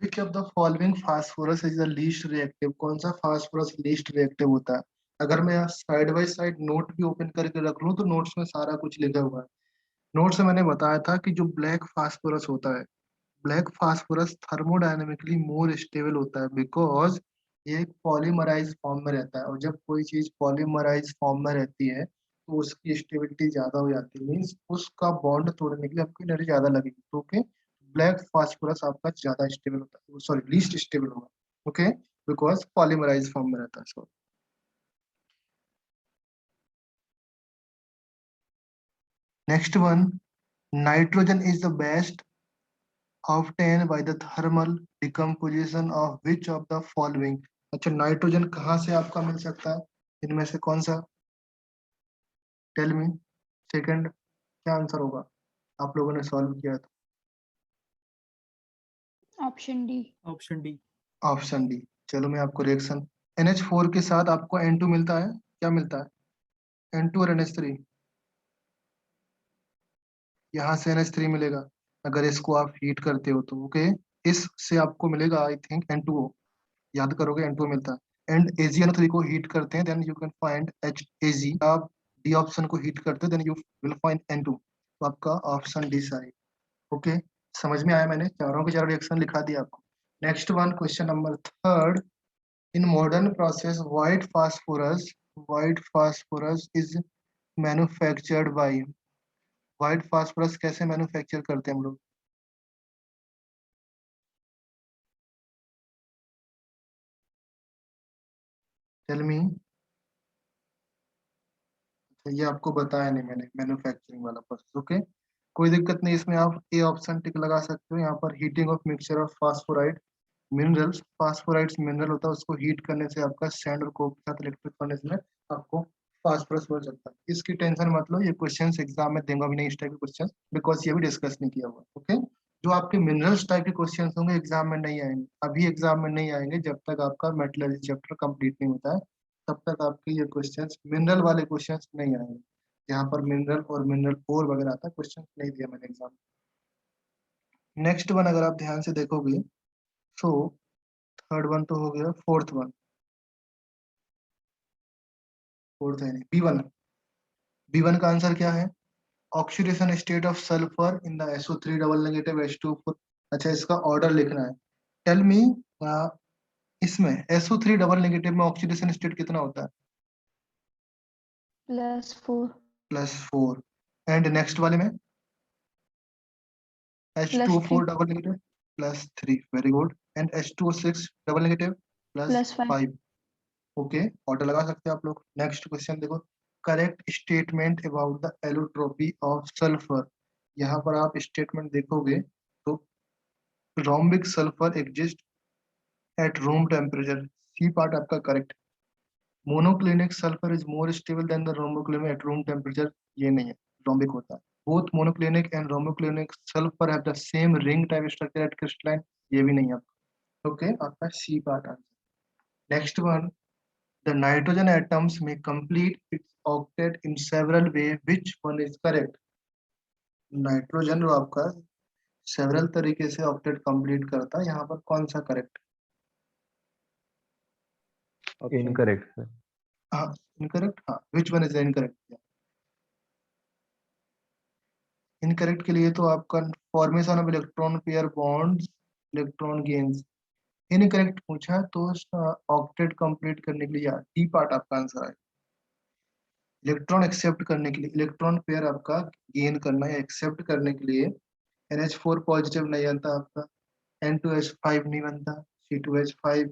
Which of the following phosphorus is the least reactive? कौन सा phosphorus least reactive होता है? अगर मैं साइड बाय साइड नोट भी ओपन करके रख लूं तो नोट्स में सारा कुछ लिखा हुआ है। नोट्स में मैंने बताया था कि जो ब्लैक फास्फोरस होता है, black phosphorus thermodynamically more stable होता है, बिकॉज ये एक पॉलीमराइज फॉर्म में रहता है, और जब कोई चीज पॉलीमराइज फॉर्म में रहती है तो उसकी स्टेबिलिटी ज्यादा हो जाती है, मीन्स उसका बॉन्ड तोड़ने के लिए आपको एनर्जी ज्यादा लगेगी। तो ओके, ब्लैक फास्फोरस आपका ज्यादा स्टेबल होता है, सॉरी लीस्ट स्टेबल होगा। ओके, बिकॉज पॉलीमराइज फॉर्म में रहता है। So next one, nitrogen is the best obtained by the thermal decomposition of which of the following? अच्छा, नाइट्रोजन कहाँ से आपका मिल सकता है? इनमें से कौन सा? Tell me. सेकंड क्या आंसर होगा? आप लोगों ने सॉल्व किया था। Option D. Option D. Option D. चलो मैं आपको रिएक्शन, NH4 के साथ आपको N2 मिलता है। क्या मिलता है? N2 और NH3। यहाँ से NH3 मिलेगा अगर इसको आप हीट करते हो तो। ओके, इससे आपको मिलेगा आई थिंक N2O। याद करोगे N2 मिलता है। एंड AgNO3 को हीट करते हैं, then you can find HAg। आप डी ऑप्शन को हीट करते हो, then you will find N2। तो आपका ऑप्शन डी सही। ओके, समझ में आया? मैंने चारों के चारों रिएक्शन लिखा दिया आपको। Next one, question number third. In modern process white phosphorus is manufactured by. White phosphorus कैसे मैन्युफैक्चर करते हैं हम लोग? Tell me. ये आपको बताया नहीं मैंने, मैन्युफैक्चरिंग वाला प्रोसेस। ओके, कोई दिक्कत नहीं, इसमें आप ए ऑप्शन टिक लगा सकते हो। यहाँ पर heating of mixture of phosphoride minerals, phosphorides mineral होता है, उसको हीट करने से आपका सैंड और कोक के साथ इलेक्ट्रिक फर्नेस में आपको फास्फोरस बन सकता है। इसकी टेंशन मत लो, ये क्वेश्चंस एग्जाम में देंगे भी नहीं इस टाइप के क्वेश्चन, बिकॉज ये भी डिस्कस नहीं किया हुआ। ओके, जो आपके मिनरल्स टाइप के क्वेश्चन होंगे एग्जाम में नहीं आएंगे, अभी एग्जाम में नहीं आएंगे जब तक आपका मेटलर्जी चैप्टर कंप्लीट नहीं होता है, तब तक आपके ये क्वेश्चंस मिनरल वाले क्वेश्चंस नहीं आएंगे। यहाँ पर मिनरल और मिनरल और वगैरह आता है, क्वेश्चन नहीं दिया मैंने एग्जाम। नेक्स्ट वन अगर आप ध्यान से देखोगे तो थर्ड वन तो हो गया, फोर्थ है नहीं, बी वन का आंसर क्या है? Oxidation state of sulphur in the SO3 double negative H2O4। अच्छा, इसका ऑर्डर लिखना है। टेल मी, इसमें SO3 डबल नेगेटिव में ऑक्सीडेशन स्टेट कितना होता है? +4। +4। एंड नेक्स्ट वाले में H2O4 +3। Double negative? +3, very good. And H2O6 double negative? +5। +5। Okay, order लगा सकते हैं आप लोग। नेक्स्ट क्वेश्चन देखो, correct statement about the allotropy of sulphur. यहाँ पर आप स्टेटमेंट देखोगे तो rhombic sulphur exist at room temperature, C part आपका correct. Monoclinic sulphur is more stable than the rhomboclinic at room temperature, ये नहीं है, रोम्बिक होता है। Both monoclinic and rhomboclinic sulphur have the same ring type structure at crystalline, ये भी नहीं है आपका। ओके, आपका C part answer. Next one, the nitrogen atoms may complete its octet in several ways. Which one is correct? Nitrogen जो आपका several तरीके से ऑक्टेट कंप्लीट करता है, यहाँ पर कौन सा करेक्ट? Incorrect sir. हाँ, इनकरेक्ट। हाँ, which one is incorrect? Incorrect के लिए तो आपका formation of electron pair bonds, electron gains. Incorrect पूछा तो ऑक्टेट कंप्लीट करने के लिए डी पार्ट आपका आंसर है। इलेक्ट्रॉन एक्सेप्ट करने के लिए, इलेक्ट्रॉन पेयर आपका गेन करना या एक्सेप्ट करने के लिए NH4 पॉजिटिव नहीं बनता आपका, N2H5 नहीं बनता, C2H5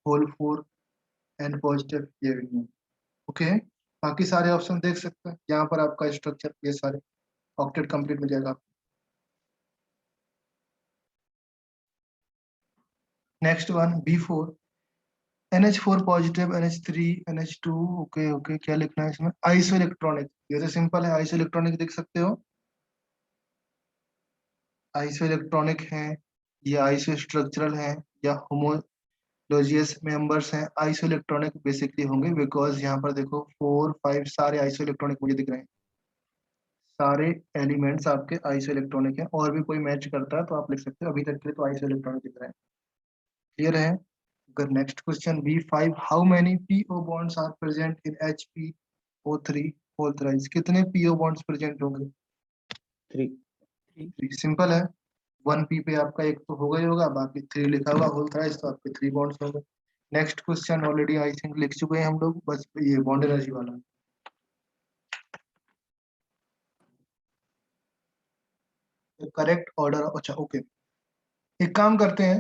होल 4 N पॉजिटिव, ये भी नहीं। ओके, बाकी सारे ऑप्शन देख सकते हैं यहाँ पर आपका स्ट्रक्चर, ये सारे ऑक्टेट कंप्लीट मिल जाएगा आपको। Next one, B4, NH4 positive, NH3, NH2। Okay okay, क्या लिखना है इसमें? आइसो इलेक्ट्रॉनिक, ये तो सिंपल है, आइसो इलेक्ट्रॉनिक देख सकते हो, आइसो इलेक्ट्रॉनिक है या आइसो स्ट्रक्चरल है या होमोलोजियस मेंबर्स हैं, आइसो इलेक्ट्रॉनिक बेसिकली होंगे, बिकॉज यहाँ पर देखो 4 5 सारे आइसो इलेक्ट्रॉनिक मुझे दिख रहे हैं, सारे एलिमेंट्स आपके आइसो इलेक्ट्रॉनिक हैं। और भी कोई मैच करता है तो आप लिख सकते हो, अभी तक के लिए तो आइसो इलेक्ट्रॉनिक दिख रहे हैं। क्लियर है? अगर next question B5, how many PO bonds are present in HPO3 whole thrice? कितने PO बॉन्ड्स प्रेजेंट होंगे? 3. सिंपल है, 1P पे आपका एक तो होगा ही होगा, बाकी 3 लिखा होगा होल थ्राइस, तो आपके 3 बॉन्ड्स होंगे। Next question already I think लिख चुके हैं हम लोग, बस ये बॉन्ड एनर्जी वाला। करेक्ट ऑर्डर, अच्छा ओके, एक काम करते हैं,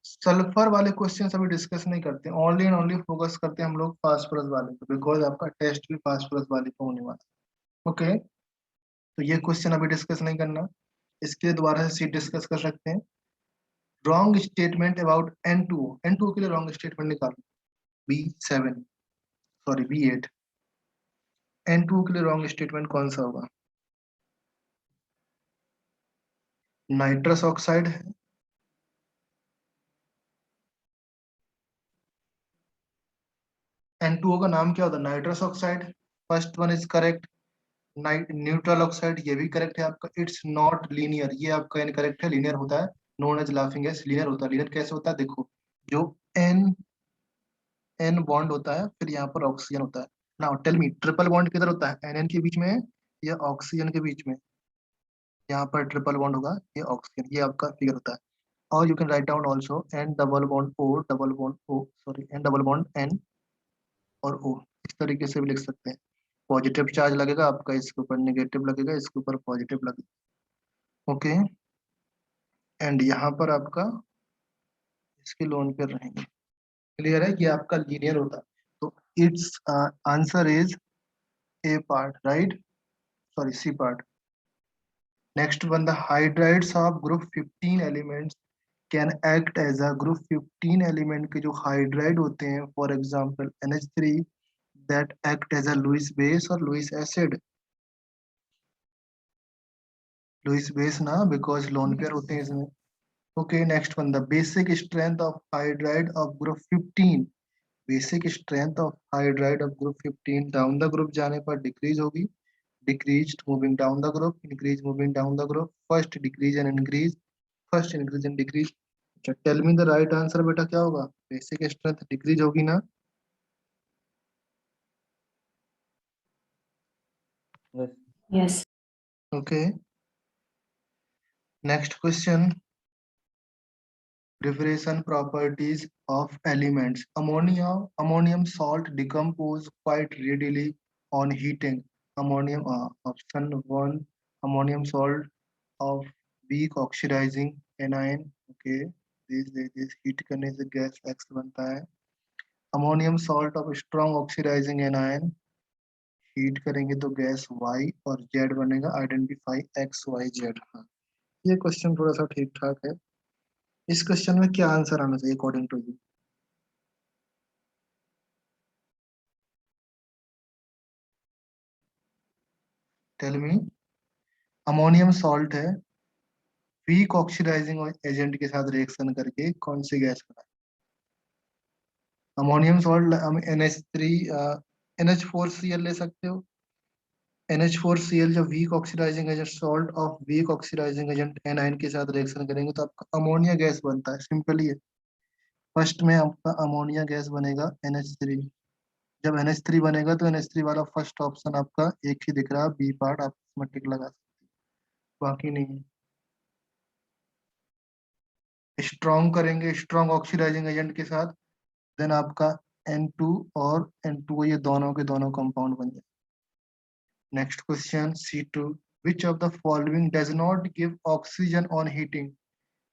सल्फर वाले क्वेश्चन अभी डिस्कस नहीं करते, ओनली एंड ओनली फोकस करते हैं हम लोग फास्फोरस वाले पे, बिकॉज आपका टेस्ट भी फास्फोरस वाले पे होने वाला है। ओके, तो ये क्वेश्चन अभी डिस्कस नहीं करना, इसके लिए दोबारा से सीट डिस्कस कर सकते हैं। Wrong statement about N2O, N2O के लिए रॉन्ग स्टेटमेंट निकालो, B7 सॉरी B8, N2O के लिए रॉन्ग स्टेटमेंट कौन सा होगा? नाइट्रस ऑक्साइड है, N2O का नाम क्या होता है? Nitrous oxide, first one is correct. Neutral oxide, ये भी करेक्ट है आपका। इट्स नॉट लीनियर, ये आपका इनकरेक्ट है, लीनियर होता है, known as laughing gas, linear होता है। लीनियर कैसे होता है? देखो, जो एन बॉन्ड होता है, फिर यहाँ पर ऑक्सीजन होता है। Now tell me, triple bond किधर होता है? एन के बीच में या ऑक्सीजन के बीच में? यहाँ पर ट्रिपल बॉन्ड होगा, ये ऑक्सीजन, ये आपका फिगर होता है। और you can write down also N double bond O, double bond O, sorry N double bond N और ओ, इस तरीके से भी लिख सकते हैं। पॉजिटिव चार्ज लगेगा आपका, इसके ऊपर नेगेटिव लगेगा, इसके ऊपर पॉजिटिव लगेगा। ओके, एंड यहाँ पर आपका इसके लोन पे रहेंगे। क्लियर है? ये आपका लीनियर होता है, तो it's answer is A part, right, sorry C part. Next one, the hydrides of group 15 elements can act as a group 15 element के जो हाइड्राइड होते हैं, for example NH3, that act as a Lewis base और Lewis acid. Lewis base ना, because lone pair होते हैं इसमें। Okay, next one, the basic strength of hydride of group 15, basic strength of hydride of group 15 down the group जाने पर decrease होगी, decreased moving down the group, increase moving down the group, first decrease and increase, first increase and decrease. अच्छा, tell me the right answer बेटा क्या होगा? Basic strength decrease होगी ना? Yes. Yes. Okay, next question, preparation properties of elements. Ammonium salt decompose quite readily on heating. Option 1, ammonium salt of weak oxidizing anion. Okay, this heat करने से gas X बनता है। Ammonium salt of strong oxidising anion, heat करेंगे तो gas Y और Z बनेगा, identify XYZ। हाँ, ये क्वेश्चन थोड़ा सा ठीक ठाक है। इस क्वेश्चन में क्या आंसर आना चाहिए according to you? Tell me, ammonium salt है, वीक ऑक्सीडाइजिंग एजेंट के साथ रिएक्शन करके कौन सी गैस बनाए? अमोनियम सॉल्ट हम NH3 NH4Cl ले सकते हो। NH4Cl जब weak oxidising agent, salt of weak oxidising agent anion के साथ रिएक्शन करेंगे तो आपका अमोनिया गैस बनता है, सिंपली है। फर्स्ट में आपका अमोनिया गैस बनेगा NH3, जब NH3 बनेगा तो NH3 वाला फर्स्ट ऑप्शन आपका एक ही दिख रहा है, बी पार्ट, आप इसमें टिक लगा सकते हो, बाकी नहीं। स्ट्रॉन्ग करेंगे स्ट्रॉन्ग ऑक्सीडाइजिंग एजेंट के साथ, देन आपका N2 और N2, ये दोनों के दोनों कंपाउंड बन जाए। Next question C2, which of the following does not give oxygen on heating?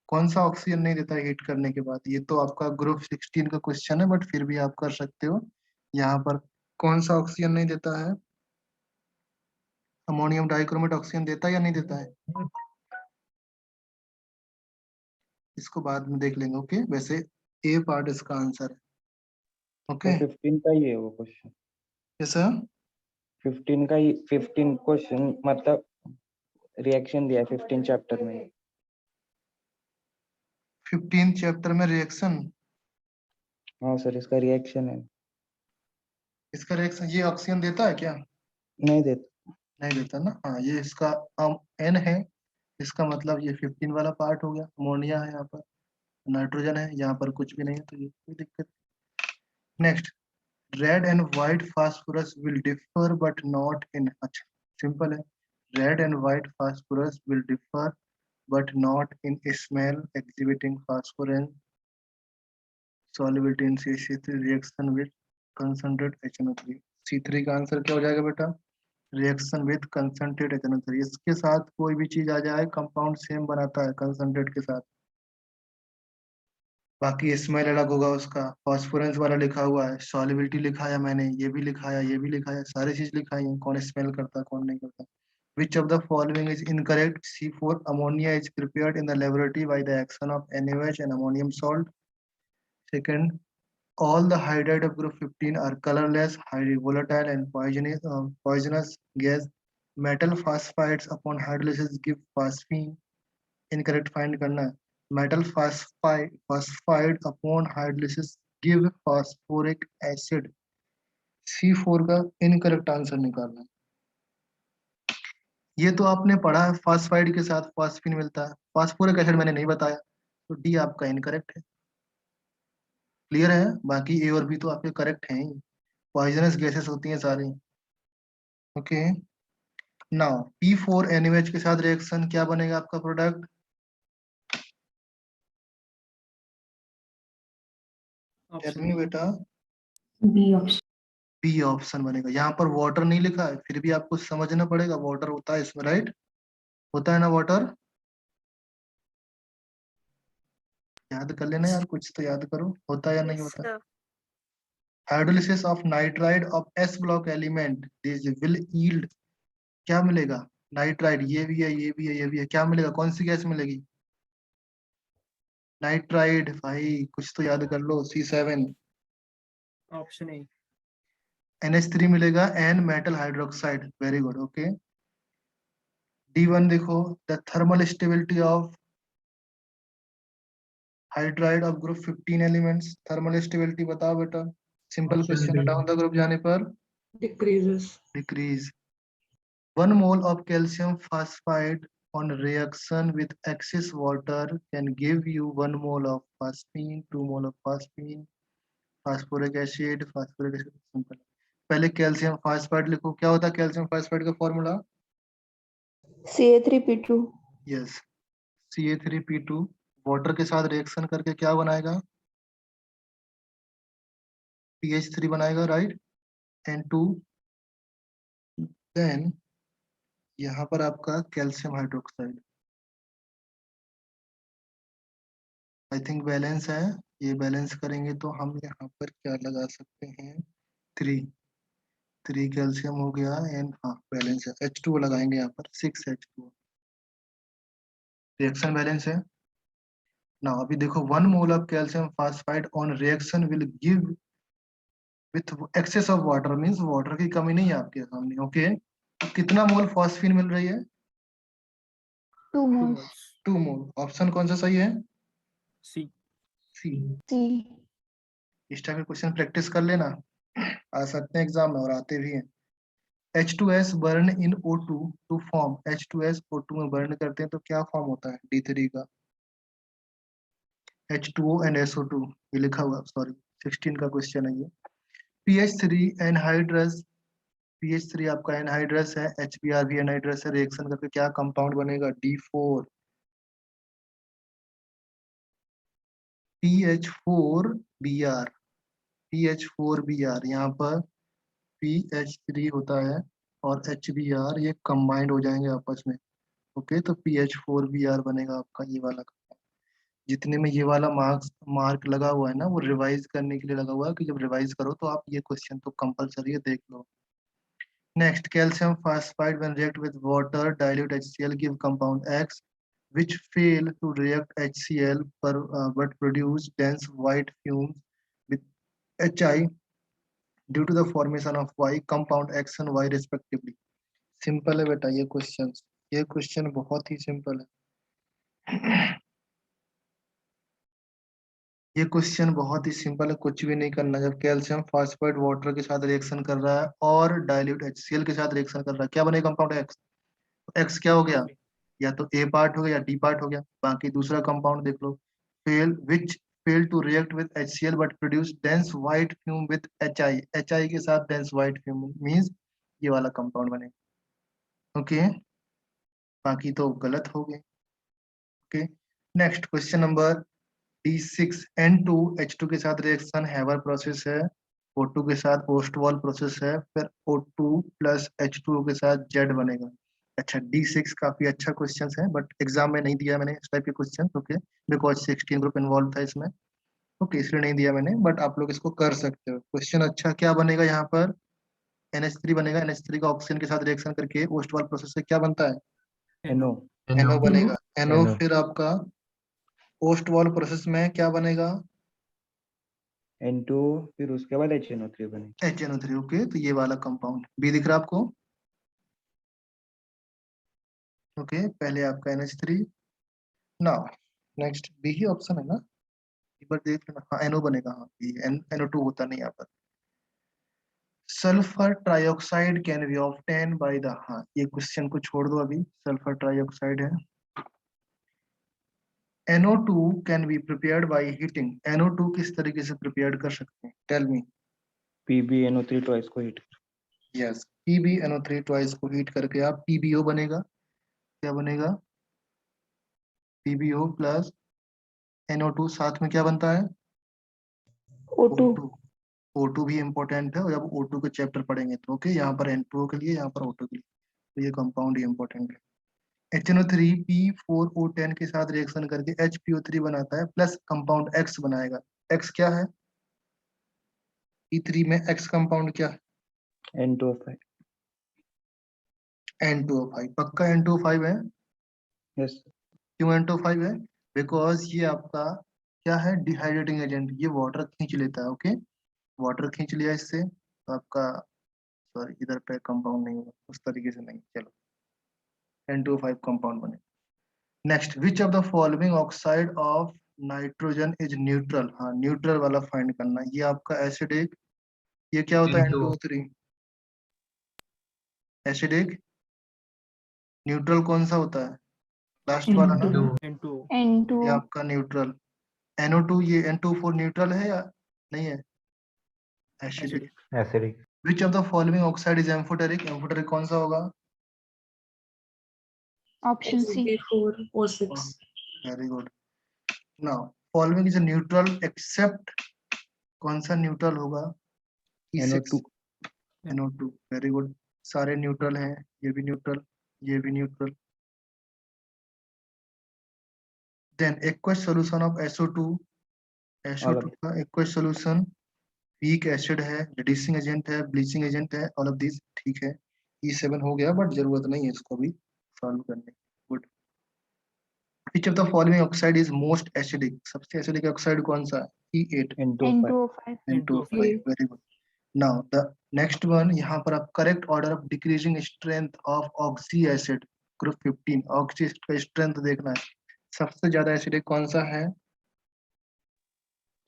कौन सा ऑक्सीजन नहीं देता हीट करने के बाद? ये तो आपका ग्रुप 16 का क्वेश्चन है, बट फिर भी आप कर सकते हो। यहाँ पर कौन सा ऑक्सीजन नहीं देता है? अमोनियम डाइक्रोमेट ऑक्सीजन देता है या नहीं देता है? इसको बाद में देख लेंगे। ओके, वैसे ए पार्ट इसका आंसर है। ओके, 15 का ही है वो क्वेश्चन। कैसा? 15 का ही 15 क्वेश्चन, मतलब रिएक्शन दिया है 15 चैप्टर में। 15 चैप्टर में रिएक्शन? हाँ सर, इसका रिएक्शन है। इसका रिएक्शन ये ऑक्सीजन देता है क्या? नहीं देता। नहीं देता ना। हाँ, ये इसका N है, इसका मतलब ये 15 वाला पार्ट हो गया, अमोनिया है यहाँ पर। नाइट्रोजन है, यहाँ पर कुछ भी नहीं है तो ये कोई दिक्कत। Next, red and white phosphorus will differ but not in, अच्छा सिंपल है, red and white phosphorus will differ but not in smell exhibiting phosphorus solubility in CH3 reaction with concentrated HNO3। C3 का answer क्या हो जाएगा बेटा, reaction with concentrate HNO3। इसके साथ कोई भी चीज आ जाए कंपाउंड सेम बनाता है कंसंट्रेट के साथ, बाकी स्मेल अलग होगा उसका। फॉस्फोरेंस वाला लिखा हुआ है, सॉल्युबिलिटी लिखा है मैंने, ये भी लिखा है, ये भी लिखा है, सारी चीज लिखाई है, कौन स्मेल करता है कौन नहीं करता। Which of the following is incorrect? C4 ammonia is prepared in the laboratory by the action of NaOH and ammonium salt. Second, all the hydride of group 15 are colorless, highly volatile and poisonous gas. Metal phosphides upon hydrolysis give phosphine. Incorrect find करना है। Metal phosphide upon hydrolysis give phosphoric acid. C4 का incorrect answer निकालना है। ये तो आपने पढ़ा है, फास्फाइड के साथ फास्फिन मिलता है, फास्फोरिक एसिड मैंने नहीं बताया, तो डी आपका इनकरेक्ट है। क्लियर है, बाकी ए और बी तो आपके करेक्ट हैं ही, पॉइजनस गैसेस होती हैं सारी। ओके, नाउ P4NaOH के साथ रिएक्शन क्या बनेगा आपका प्रोडक्ट, ऑप्शन बेटा बी ऑप्शन। बी ऑप्शन बनेगा। यहाँ पर वाटर नहीं लिखा है, फिर भी आपको समझना पड़ेगा, वाटर होता है इसमें, राइट, होता है ना वाटर, याद कर लेना यार, कुछ तो याद करो, होता है या नहीं होता। Hydrolysis of nitride of S block element this will yield, क्या मिलेगा, नाइट्राइड, ये भी है ये भी है ये भी है, क्या मिलेगा, कौन सी गैस मिलेगी, नाइट्राइड, भाई कुछ तो याद कर लो, C7। Option A. NH3 मिलेगा an metal hydroxide, very good, okay. D1 देखो, the thermal stability of hydride of group 15 elements, thermal stability बताओ बेटा, सिंपल क्वेश्चन है, डाउन द ग्रुप जाने पर decreases. Decrease. 1 mole of calcium phosphide on reaction with excess water can give you 1 mole of phosphine, 2 mole of phosphine, phosphoric acid, simple। पहले calcium phosphide लिखो, क्या होता है कैल्शियम फास्फाइड का formula, Ca3P2। Yes, Ca3P2 water के साथ reaction करके क्या बनाएगा, PH3 बनाएगा, राइट, N2, देन यहाँ पर आपका calcium hydroxide, I think balance है, ये बैलेंस करेंगे तो हम यहाँ पर क्या लगा सकते हैं, 3 कैल्शियम हो गया एंड हाँ बैलेंस है, H2O लगाएंगे यहाँ पर, 6H2O, रिएक्शन बैलेंस है ना। अभी देखो 1 mole of calcium phosphide on reaction will give with access of water, means water की कमी नहीं है आपके सामने, ओके। तो कितना मोल फॉस्फीन मिल रही है, 2 2 moles। मोल्स। 2 मोल, ऑप्शन कौन सा सही है, सी। सी। C। इस टाइप के क्वेश्चन प्रैक्टिस कर लेना, आ सकते हैं एग्जाम में और आते भी हैं। H2S burn in O2 to form, H2S O2 में बर्न करते हैं तो क्या फॉर्म होता है, D3 का, H2O and SO2, ये लिखा हुआ, सॉरी 16 का क्वेश्चन है ये। PH3 एनहाइड्रस, PH3 आपका एनहाइड्रस है, HBr भी एनहाइड्रस है, रिएक्शन करके क्या कंपाउंड बनेगा, D4, PH4Br, PH4Br, यहाँ पर PH3 होता है और HBr, ये कंबाइंड हो जाएंगे आपस में, ओके, तो PH4Br बनेगा आपका ये वाला। जितने में ये वाला मार्क लगा हुआ है ना, वो रिवाइज करने के लिए लगा हुआ है, कि जब रिवाइज करो तो आप ये क्वेश्चन तो कंपलसरी है, देख लो। Next, calcium phosphide when react with water dilute HCl give compound X which fail to react HCl but produce dense white fumes with HI due to the formation of Y, compound X and Y respectively। Simple है बेटा ये question बहुत ही simple है। ये question बहुत ही simple है, कुछ भी नहीं करना। जब कैल्शियम फास्फाइड वाटर के साथ रिएक्शन कर रहा है और डाइल्यूट HCl के साथ रिएक्शन कर रहा है, क्या बनेगा कंपाउंड X, एक्स क्या हो गया, या तो ए पार्ट हो गया या डी पार्ट हो गया, बाकी दूसरा कंपाउंड देख लो, which fail to react with HCl but produce dense white fume with HI. HI के साथ dense white fume means ये वाला कंपाउंड बनेगा। ओके, बाकी तो गलत हो गए। Okay, next question number D6, N2H2 के साथ रिएक्शन हैवर प्रोसेस है, O2 के साथ ओस्टवॉल प्रोसेस है, फिर O2 प्लस H2O के साथ Z बनेगा। अच्छा, D6 काफी अच्छा क्वेश्चन है, बट एग्जाम में नहीं दिया मैंने इस टाइप के question, okay, because 16 group involve था इसमें, ओके, इसलिए नहीं दिया मैंने, बट आप लोग इसको कर सकते हो। क्वेश्चन अच्छा क्या बनेगा यहाँ पर, NH3 बनेगा, NH3 का ऑक्सीजन के साथ रिएक्शन करके ओस्टवॉल प्रोसेस से क्या बनता है, NO NO बनेगा। NO NO। फिर आपका ओस्टवॉल प्रोसेस में क्या बनेगा, N2 फिर उसके बाद HNO3 बने। HNO3, ओके, तो ये वाला कंपाउंड बी दिख रहा है आपको, ओके, पहले आपका NH3, नाउ नेक्स्ट बी ही ऑप्शन है ना, एक बार देख लेना, हाँ NO बनेगा, हाँ बी, NO2 होता नहीं यहाँ पर। Sulphur trioxide can be obtain by the, हाँ ये क्वेश्चन को छोड़ दो अभी, सल्फर ट्राइऑक्साइड है। NO2 can be prepared by heating, NO2 किस तरीके से प्रिपेयर्ड कर सकते हैं, टेल मी। PbNO3 ट्वाइस को हीट। यस, PbNO3 ट्वाइस को हीट करके आप PbO बनेगा, क्या बनेगा, PbO प्लस NO2, साथ में क्या बनता है, O2 O2 भी इंपॉर्टेंट है, और जब O2 के चैप्टर पढ़ेंगे तो ओके, यहाँ पर N2O के लिए, यहाँ पर O2 के लिए, तो ये कंपाउंड ही इंपॉर्टेंट है। HNO3 P4O10 के साथ रिएक्शन करके HPO3 बनाता है, प्लस कंपाउंड X बनाएगा। X क्या है, P3 में X कंपाउंड क्या है, N2O5। N2O5, पक्का N2O5 है। यस। क्यों N2O5 है, बिकॉज ये आपका क्या है, डिहाइड्रेटिंग एजेंट, ये वाटर खींच लेता है, ओके, वाटर खींच लिया इससे, तो आपका, सॉरी इधर पे कंपाउंड नहीं होगा, उस तरीके से नहीं, चलो N2O5 कंपाउंड बने। Next, which of the following oxide of nitrogen is neutral, हाँ न्यूट्रल वाला फाइंड करना, ये आपका एसिडिक, ये क्या होता है N2O3, एसिडिक, न्यूट्रल कौन सा होता है, लास्ट वाला ना, N2. ये N2O आपका न्यूट्रल। NO2, ये N2O4 न्यूट्रल है या नहीं है, acidic. Acidic. Acidic. Which of the following oxide is amphoteric, amphoteric कौन सा होगा, option C P4O6. Very good. Now following is neutral except, कौन सा न्यूट्रल होगा, NO2। NO2, वेरी गुड, सारे न्यूट्रल हैं, ये भी न्यूट्रल, ये भी neutral. Then aqueous solution of SO2, SO2 का एक्वस सॉल्यूशन वीक एसिड है, रिड्यूसिंग एजेंट है, ब्लीचिंग एजेंट है, ऑल ऑफ दिस ठीक है। E7 हो गया, बट जरूरत नहीं है इसको भी सॉल्व करने की, good. Which of the following oxide is most acidic, सबसे एसिडिक ऑक्साइड कौन सा है, E8, N2O5। N2O5 N2O5, very good. Now the next one, यहाँ पर आप correct order of decreasing strength of oxy acid, group 15, oxy acid का strength देखना है, सबसे ज्यादा एसिडिक कौन सा है,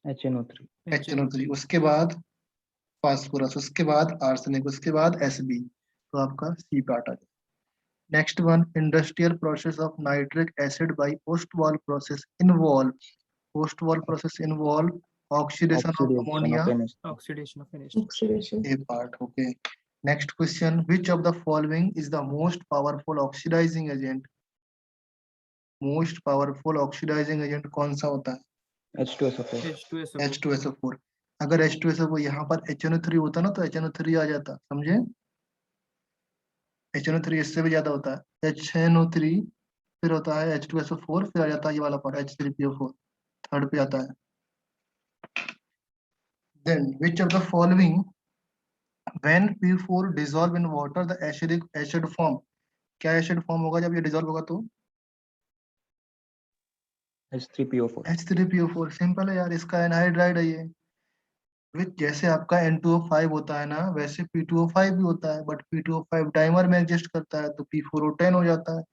HNO3। HNO3, उसके बाद फास्फोरस, उसके बाद आर्सेनिक, उसके बाद Sb, तो आपका सी पार्ट आ गया। Next one, industrial process of nitric acid by Ostwald process involve, Ostwald process involve oxidation of Oxidation ammonia, of NH2। Oxidation of NH2. oxidation A part, okay. Next question, which of the following is the most powerful oxidising agent, most powerful oxidising agent कौन सा होता है, H2SO4। H2SO4. H2SO4। अगर H2SO4 यहाँ पर HNO3 होता ना, तो HNO3 आ जाता, समझे, HNO3 इससे भी ज्यादा होता है, HNO3 फिर होता है H2SO4, फिर आ जाता है ये वाला पार्ट H3PO4, थर्ड पे आता है। Then which of the following when P4 dissolve in water the acidic acid form, क्या एसिड फॉर्म होगा जब ये डिसॉल्व होगा तो, H3PO4। H3PO4, सिंपल है यार, इसका एनहाइड्राइड है ये, विच जैसे आपका N2O5 होता है ना, वैसे P2O5 भी होता है, बट P2O5 डाइमर में एग्जिस्ट करता है, तो P4O10 हो जाता है,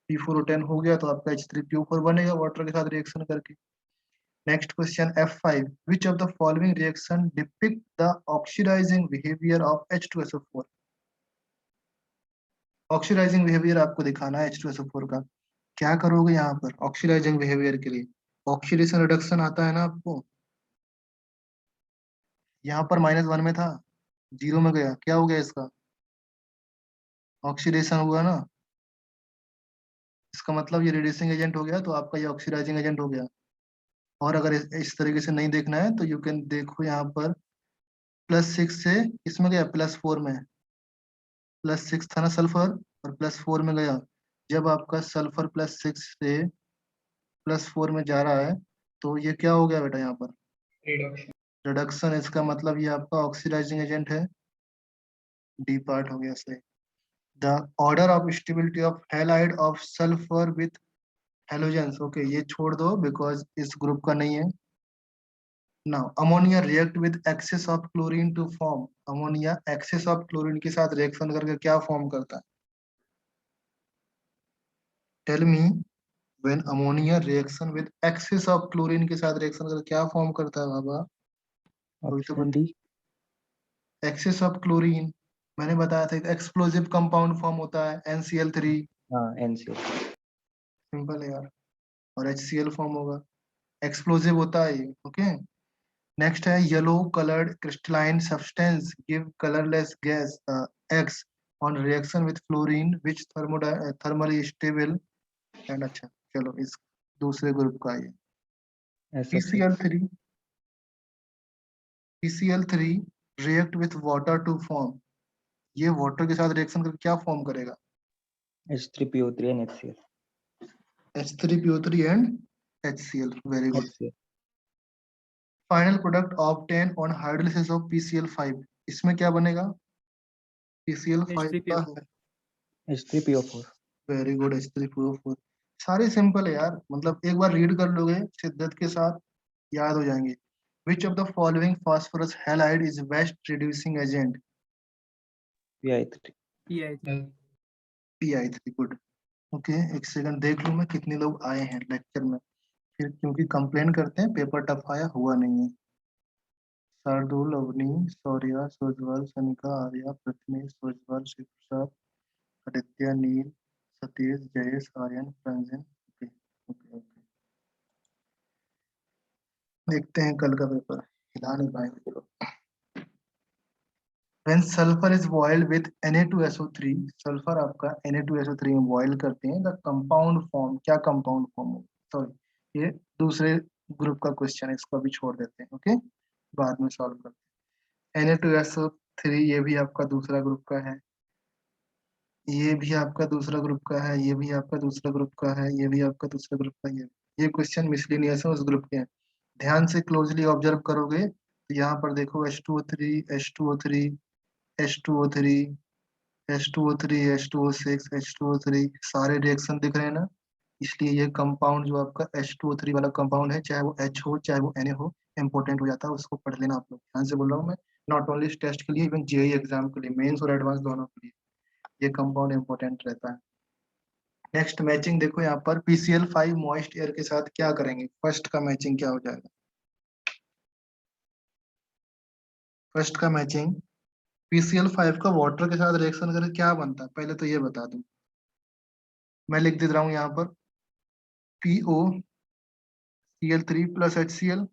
P4O10 हो गया तो आपका H3PO4 बनेगा वाटर के साथ रिएक्शन करके। Next question F5, which of the following reaction depict the oxidising behaviour of H2SO4, oxidising behaviour आपको दिखाना है H2SO4 का, क्या करोगे यहाँ पर ऑक्सीडाइजिंग बिहेवियर के लिए, ऑक्सीडेशन रिडक्शन आता है ना आपको, यहाँ पर -1 में था, 0 में गया, क्या हो गया इसका, ऑक्सीडेशन हुआ ना, इसका मतलब ये रिड्यूसिंग एजेंट हो गया, तो आपका ये ऑक्सीडाइजिंग एजेंट हो गया। और अगर इस तरीके से नहीं देखना है तो यू कैन देखो यहाँ पर +6 से इसमें गया +4 में, +6 था ना सल्फर और +4 में गया। जब आपका सल्फर +6 से +4 में जा रहा है तो ये क्या हो गया बेटा यहाँ पर, रिडक्शन। इसका मतलब ये आपका ऑक्सीडाइजिंग एजेंट है, डी पार्ट हो गया सही। The order of stability of halide of sulphur with halogens, okay ये छोड़ दो बिकॉज इस ग्रुप का नहीं है। Now ammonia react with excess of chlorine to form, ammonia excess of chlorine के साथ रिएक्शन करके क्या फॉर्म करता है, tell me, when ammonia reaction with excess of chlorine के साथ रिएक्शन करके क्या फॉर्म करता है बाबा, कोई तो option D. Excess of chlorine, मैंने बताया था एक्सप्लोजिव कंपाउंड फॉर्म होता है NCl3, हाँ NaCl। सिंपल है यार, और HCl फॉर्म होगा, एक्सप्लोजिव होता है ये, ओके। नेक्स्ट है yellow coloured crystalline substance give colourless gas X on reaction with fluorine which thermally stable and, अच्छा चलो इस दूसरे ग्रुप का ये SO6। PCl3 react with water to form, ये वाटर के साथ रिएक्शन करके क्या फॉर्म करेगा, H3PO3 and HCl। H3PO3 and HCl, very good. HCl। Final product obtain on hydrolysis of PCl5, इसमें क्या बनेगा, PCl5 का H3PO4. H3PO4। Very good, H3PO4। सारे सिंपल है यार, मतलब एक बार रीड कर लोगे शिद्दत के साथ याद हो जाएंगे। विच of the following phosphorus halide is best reducing agent, PI3। PI3. PI3, good. Okay एक सेकंड देख लूं मैं कितने लोग आए हैं लेक्चर में, फिर क्योंकि कंप्लेन करते हैं पेपर टफ आया, हुआ नहीं है। Shardul, Avani, Shaurya, Sojwal, Sanika, Arya, Prathamesh, Sojwal, Shiv Prasad, Aditya, Neel, Satish, Jayesh, Aryan, Ranjan, okay okay okay. देखते हैं कल का पेपर, हिला नहीं पाएंगे चलो। When sulfur is boiled with Na2SO3, sulphur आपका Na2SO3 में बॉयल करते हैं, द कंपाउंड फॉर्म, क्या कंपाउंड फॉर्म हो, सॉरी ये दूसरे ग्रुप का क्वेश्चन है, इसको अभी छोड़ देते हैं, ओके बाद में सॉल्व करते हैं। Na2SO3 ये भी आपका दूसरा ग्रुप का है, ये भी आपका दूसरा ग्रुप का है, ये भी आपका दूसरा ग्रुप का है, ये भी आपका दूसरा ग्रुप का है। ये क्वेश्चन मिसलिनियस है उस ग्रुप के हैं, ध्यान से क्लोजली ऑब्जर्व करोगे तो यहाँ पर देखो H2O3 H2O3 H2O3 H2O3 H2O6 H2O3 सारे रिएक्शन दिख रहे हैं ना, इसलिए ये कंपाउंड जो आपका H2O3 वाला कंपाउंड है, चाहे वो H हो चाहे वो Na हो, इंपॉर्टेंट हो जाता है, उसको पढ़ लेना आप लोग, ध्यान से बोल रहा हूँ मैं, नॉट ओनली टेस्ट के लिए, इवन जेईई एग्जाम के लिए, मेंस और एडवांस दोनों के लिए ये कंपाउंड इंपॉर्टेंट रहता है। नेक्स्ट मैचिंग देखो यहाँ पर PCl5 मॉइस्ट एयर के साथ क्या करेंगे, फर्स्ट का मैचिंग क्या हो जाएगा, फर्स्ट का मैचिंग PCl5 का वाटर के साथ रिएक्शन करके क्या बनता है, पहले तो ये बता दूं, मैं लिख दे रहा हूँ यहाँ पर POCl3 प्लस HCl,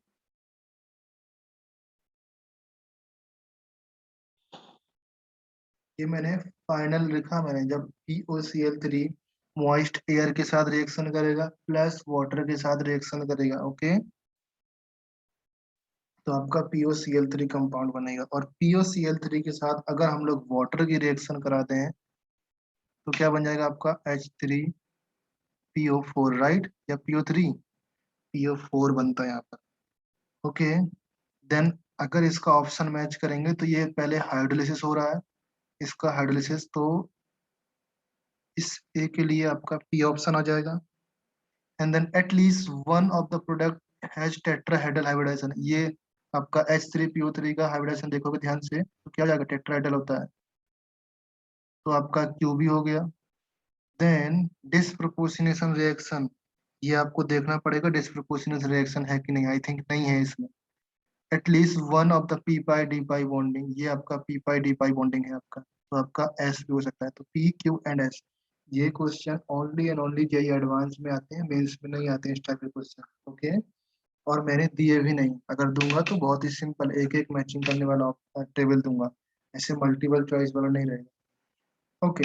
ये मैंने फाइनल लिखा मैंने, जब POCl3 मॉइस्ट एयर के साथ रिएक्शन करेगा प्लस वाटर के साथ रिएक्शन करेगा, ओके तो आपका POCl3 कंपाउंड बनेगा, और POCl3 के साथ अगर हम लोग वाटर की रिएक्शन कराते हैं तो क्या बन जाएगा आपका H3PO4, राइट, या PO3PO4 बनता है यहाँ पर, ओके। देन अगर इसका ऑप्शन मैच करेंगे तो ये पहले हाइड्रोलिसिस हो रहा है, इसका हाइड्रोलिसिस, तो इस ए के लिए आपका P ऑप्शन आ जाएगा, and then at least one of the product has tetrahedral hybridisation, ये आपका H3PO3 का हाइब्रिडाइजेशन देखोगे ध्यान से तो क्या हो जाएगा, टेट्राहेड्रल होता है, तो आपका QB हो गया। देन डिसप्रोपोर्शनेशन रिएक्शन, ये आपको देखना पड़ेगा डिसप्रोपोर्शनेशन रिएक्शन है कि नहीं, आई थिंक नहीं है इसमें, at least one of the P pi D pi bonding, ये आपका पी पाई डी पाई बॉन्डिंग है आपका, तो आपका एस भी हो सकता है, तो P Q एंड S ये question only and only JEE advance में आते हैं, मेंस में नहीं आते हैं इस टाइप के क्वेश्चन। ओके, और मैंने दिए भी नहीं, अगर दूंगा तो बहुत ही सिंपल एक एक मैचिंग करने वाला टेबल दूंगा, ऐसे मल्टीपल चॉइस वाला नहीं रहेगा। Okay,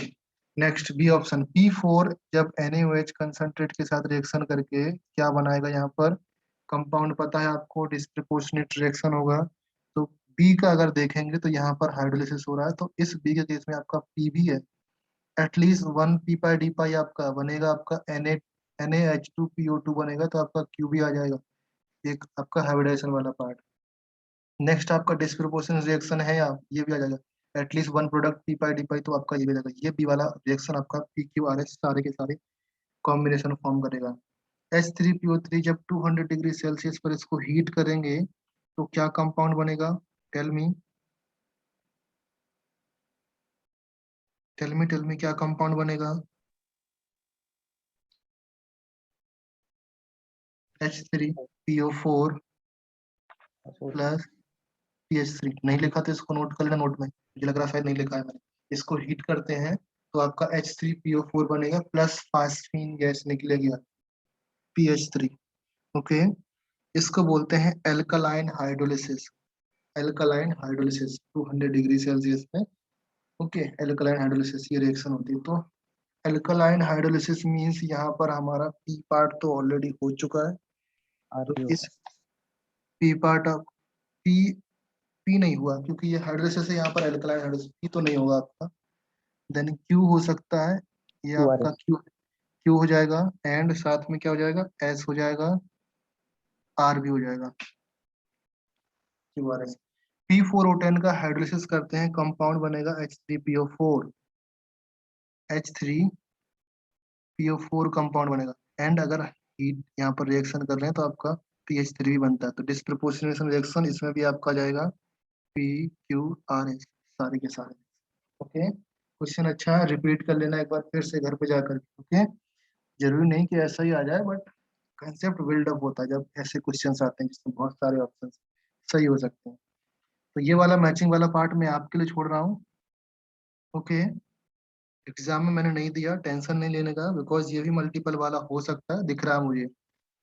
next B option P4 जब NaOH कंसंट्रेट के साथ रिएक्शन करके क्या बनाएगा, यहाँ पर कंपाउंड पता है आपको, डिस्प्रोपोर्शनेट रिएक्शन होगा। तो बी का अगर देखेंगे तो यहाँ पर हाइड्रोलिसिस हो रहा है, तो इस बी के केस में आपका पी भी है, एटलीस्ट 1 पी पाई डी पाई आपका बनेगा, आपका NaH2PO2 बनेगा, तो आपका क्यू भी आ जाएगा, एक आपका हाइब्रिडाइजेशन वाला पार्ट। नेक्स्ट आपका डिस्प्रोपोर्शनल रिएक्शन है, या ये भी आ जाएगा, एटलीस्ट 1 प्रोडक्ट पी पाई डी पाई, तो आपका ये भी आ जाएगा, ये बी वाला रिएक्शन आपका PQRS सारे के सारे कॉम्बिनेशन फॉर्म करेगा। H3PO3 जब 200 डिग्री सेल्सियस पर इसको हीट करेंगे तो क्या कंपाउंड बनेगा, टेल मी क्या कंपाउंड बनेगा, H3PO4 प्लस PH3। नहीं लिखा तो इसको नोट कर लेना नोट में, मुझे लग रहा शायद नहीं लिखा है मैंने। इसको हीट करते हैं तो आपका H3PO4 बनेगा प्लस फास्फीन गैस निकलेगी PH3। ओके, इसको बोलते हैं alkaline hydrolysis, alkaline hydrolysis 200 degree Celsius में। ओके, एल्कलाइन हाइड्रोलिसिस ये रिएक्शन होती है। तो एल्कलाइन हाइड्रोलिसिस मींस यहाँ पर हमारा पी पार्ट तो ऑलरेडी हो चुका है, तो RPO इस P part of P P नहीं हुआ क्योंकि ये हाइड्रोलिसिस है, यहाँ पर एल्कलाइन हाइड्रोलिसिस पी तो नहीं होगा आपका। देन क्यू हो सकता है, ये आपका QRS क्यू हो जाएगा, एंड साथ में क्या हो जाएगा, एस हो जाएगा, आर भी हो जाएगा, क्यू आर एस। P4O10 का हाइड्रोलिसिस करते हैं, कंपाउंड बनेगा H3PO4, H3PO4 कंपाउंड बनेगा, एंड अगर हीट यहाँ पर रिएक्शन कर रहे हैं तो आपका PH3 भी बनता है, तो डिस्प्रोपोर्शनेशन रिएक्शन इसमें भी आपका जाएगा PQRS सारे के सारे। ओके, क्वेश्चन अच्छा है, रिपीट कर लेना एक बार फिर से घर पे जाकर। ओके, जरूरी नहीं कि ऐसा ही आ जाए, बट कंसेप्ट बिल्डअप होता है जब ऐसे क्वेश्चंस आते हैं जिसमें बहुत सारे ऑप्शंस सही हो सकते हैं। तो ये वाला मैचिंग वाला पार्ट मैं आपके लिए छोड़ रहा हूँ। ओके, एग्जाम में मैंने नहीं दिया, टेंशन नहीं लेने का, बिकॉज ये भी मल्टीपल वाला हो सकता है, दिख रहा है मुझे।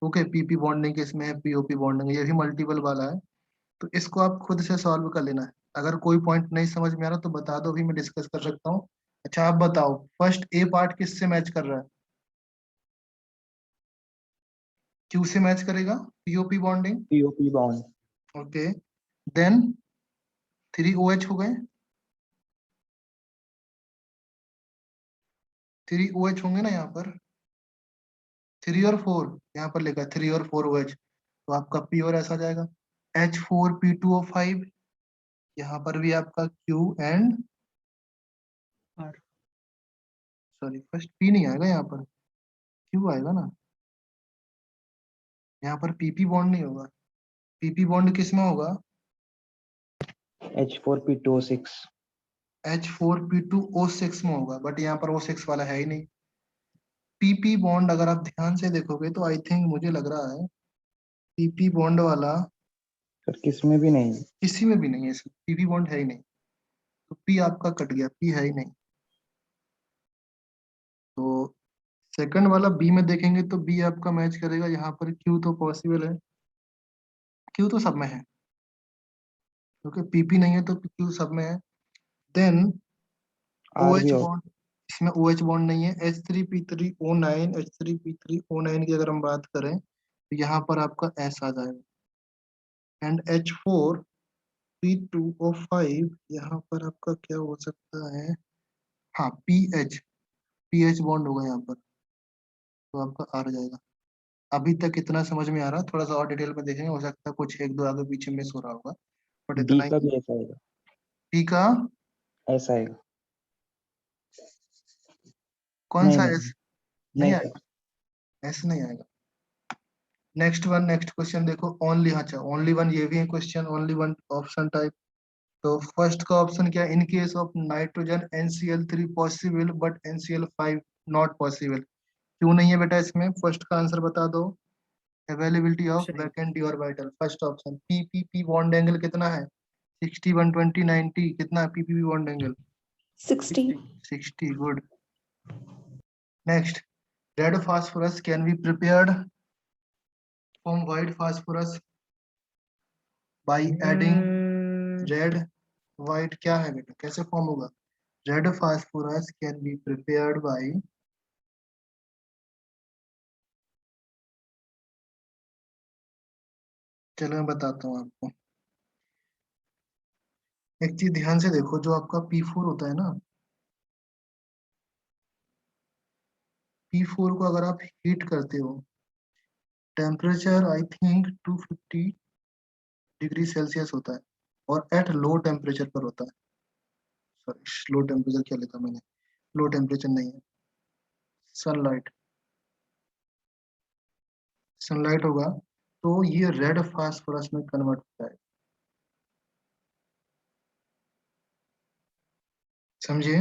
ओके, PP बॉन्डिंग के इसमें है, POP बॉन्डिंग ये भी मल्टीपल वाला है, तो इसको आप खुद से सॉल्व कर लेना है। अगर कोई पॉइंट नहीं समझ में आ रहा तो बता दो, भी मैं डिस्कस कर सकता हूँ। अच्छा आप बताओ, फर्स्ट ए पार्ट किससे मैच कर रहा है, क्यू से मैच करेगा, POP bonding. POP bond okay, then 3OH हो गए, 3OH होंगे ना यहाँ पर, 3 और 4 यहाँ पर लिखा है 3 और 4OH, तो आपका P और ऐसा जाएगा। H4P2O5 यहाँ पर भी आपका Q and R sorry first P नहीं आएगा, यहाँ पर Q आएगा ना, यहाँ पर PP बॉन्ड नहीं होगा। PP बॉन्ड किस में होगा, H4P2O6 H4P2O6 में होगा, बट यहाँ पर O6 वाला है ही नहीं। PP बॉन्ड अगर आप ध्यान से देखोगे तो आई थिंक मुझे लग रहा है PP बॉन्ड वाला सर किसमें भी नहीं है। किसी में भी नहीं है, इसमें PP बॉन्ड है ही नहीं, तो P आपका कट गया, P है ही नहीं। तो सेकंड वाला बी में देखेंगे तो बी आपका मैच करेगा, यहाँ पर क्यू तो पॉसिबल है, क्यू तो सब में है, क्योंकि पीपी नहीं है तो क्यू सब में है। देन R OH भी हो बॉन्ड, इसमें OH बॉन्ड नहीं है। H3P3O9 H3P3O9 की अगर हम बात करें तो यहाँ पर आपका S आ जाएगा, एंड H4P2O5 यहाँ पर आपका क्या हो सकता है, हाँ PH बॉन्ड होगा यहाँ पर, तो आपका R आ जाएगा। अभी तक इतना समझ में आ रहा, थोड़ा सा और डिटेल में देखेंगे, हो सकता है कुछ एक दो आगे पीछे मिस हो रहा होगा, बट D इतना का ही। भी ऐसा आएगा, टी का ऐसा आएगा। कौन नहीं सा नहीं एस नहीं नहीं सर, आएगा, एस नहीं आएगा। नेक्स्ट क्वेश्चन देखो, ओनली, अच्छा ओनली वन ये भी है question, only one option type. तो फर्स्ट का ऑप्शन क्या है, in case of nitrogen NCl3 possible but NCl5 not possible. क्यों नहीं है बेटा इसमें, फर्स्ट का आंसर बता दो। Availability of option A. Vacant D orbital, first option. P bond angle कितना है, 60 120 90 कितना है, P bond angle 60. 60, good. Next, red phosphorus can be prepared from white phosphorus by adding red white. क्या है बेटा, कैसे फॉर्म होगा? Red phosphorus can be prepared by चलो मैं बताता हूँ आपको। एक चीज ध्यान से देखो, जो आपका P4 होता है ना, P4 को अगर आप हीट करते हो, temperature I think 250 degree Celsius होता है, और एट लो टेम्परेचर पर होता है। सॉरी, लो टेम्परेचर क्या लिखा मैंने, लो टेम्परेचर नहीं है, सनलाइट, सनलाइट होगा तो ये रेड फास्फोरस में कन्वर्ट होता है। समझे?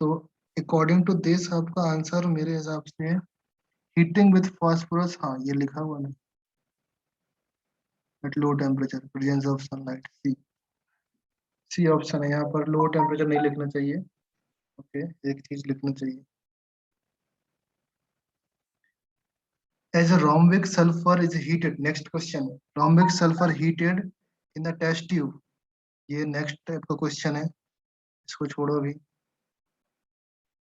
तो अकॉर्डिंग टू दिस आपका आंसर मेरे हिसाब से हीटिंग विथ फास्फोरस, हाँ ये लिखा हुआ है at low temperature presence of sunlight, C, C option है। यहाँ पर लो टेम्परेचर नहीं लिखना चाहिए, ओके, एक चीज लिखना चाहिए। As a rhombic sulfur is heated, next question, rhombic sulfur heated in the test tube, ये नेक्स्ट टाइप का क्वेश्चन है, इसको छोड़ो अभी।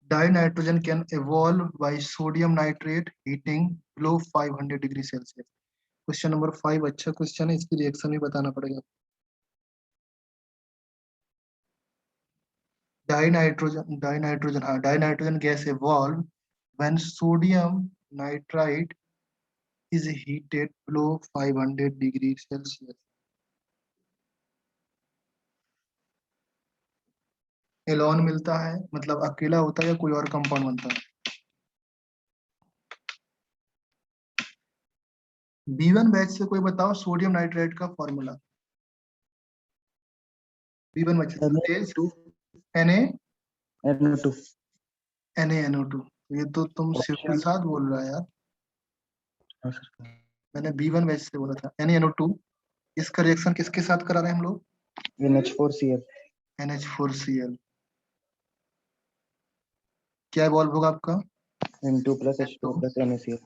Dinitrogen can evolve by sodium nitrate heating below 500 degree Celsius. Question number 5 अच्छा क्वेश्चन है, इसकी reaction भी बताना पड़ेगा। Dinitrogen gas evolve when sodium nitrite is heated below 500 degree Celsius. एलोन मिलता है मतलब अकेला होता है या कोई और कंपाउंड बनता है? B1 बैच से कोई बताओ सोडियम नाइट्रेट का formula. B1 batch Na2 Na Na2 NaNO2, ये तो तुम शिव Option. प्रसाद बोल रहा है यार, हाँ सर, मैंने B1 बैच से बोला था NaNO2। इसका रिएक्शन किसके साथ करा रहे हैं हम लोग? NH4Cl NH4Cl। क्या इवॉल्व होगा आपका? N2 plus H2 plus NaCl।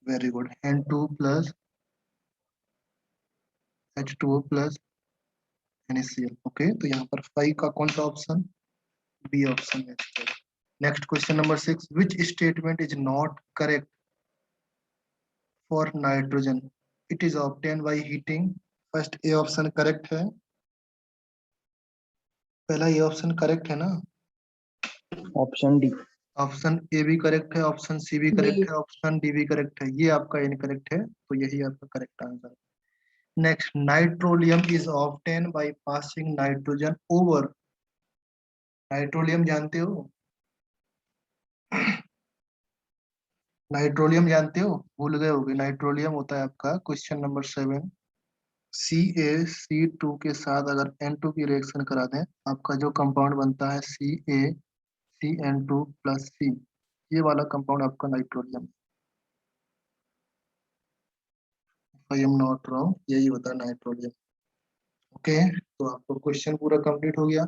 Very good, N2 plus H2O plus NaCl। Okay, तो यहाँ पर 5 का कौन सा ऑप्शन? बी ऑप्शन है। Next question number 6, which statement is not correct for nitrogen, it is obtain by heating. First A option correct है, पहला ये ऑप्शन करेक्ट है ना? Option D। ऑप्शन ए भी करेक्ट है, ऑप्शन सी भी correct है, ऑप्शन डी भी करेक्ट है, ये आपका इनकरेक्ट है, तो यही आपका करेक्ट आंसर है। Next, nitrolim is obtain by passing nitrogen over. Nitrolim जानते हो? नाइट्रोलियम जानते हो? भूल गए होगे, नाइट्रोलियम होता है आपका क्वेश्चन नंबर 7, CaC2 के साथ अगर N2 की रिएक्शन करा दें, आपका जो कंपाउंड बनता है CaCN2 प्लस C, ये वाला कंपाउंड आपका नाइट्रोलियम। आई एम नॉट रॉन्ग, यही होता है नाइट्रोलियम। ओके, तो आपको क्वेश्चन पूरा कंप्लीट हो गया।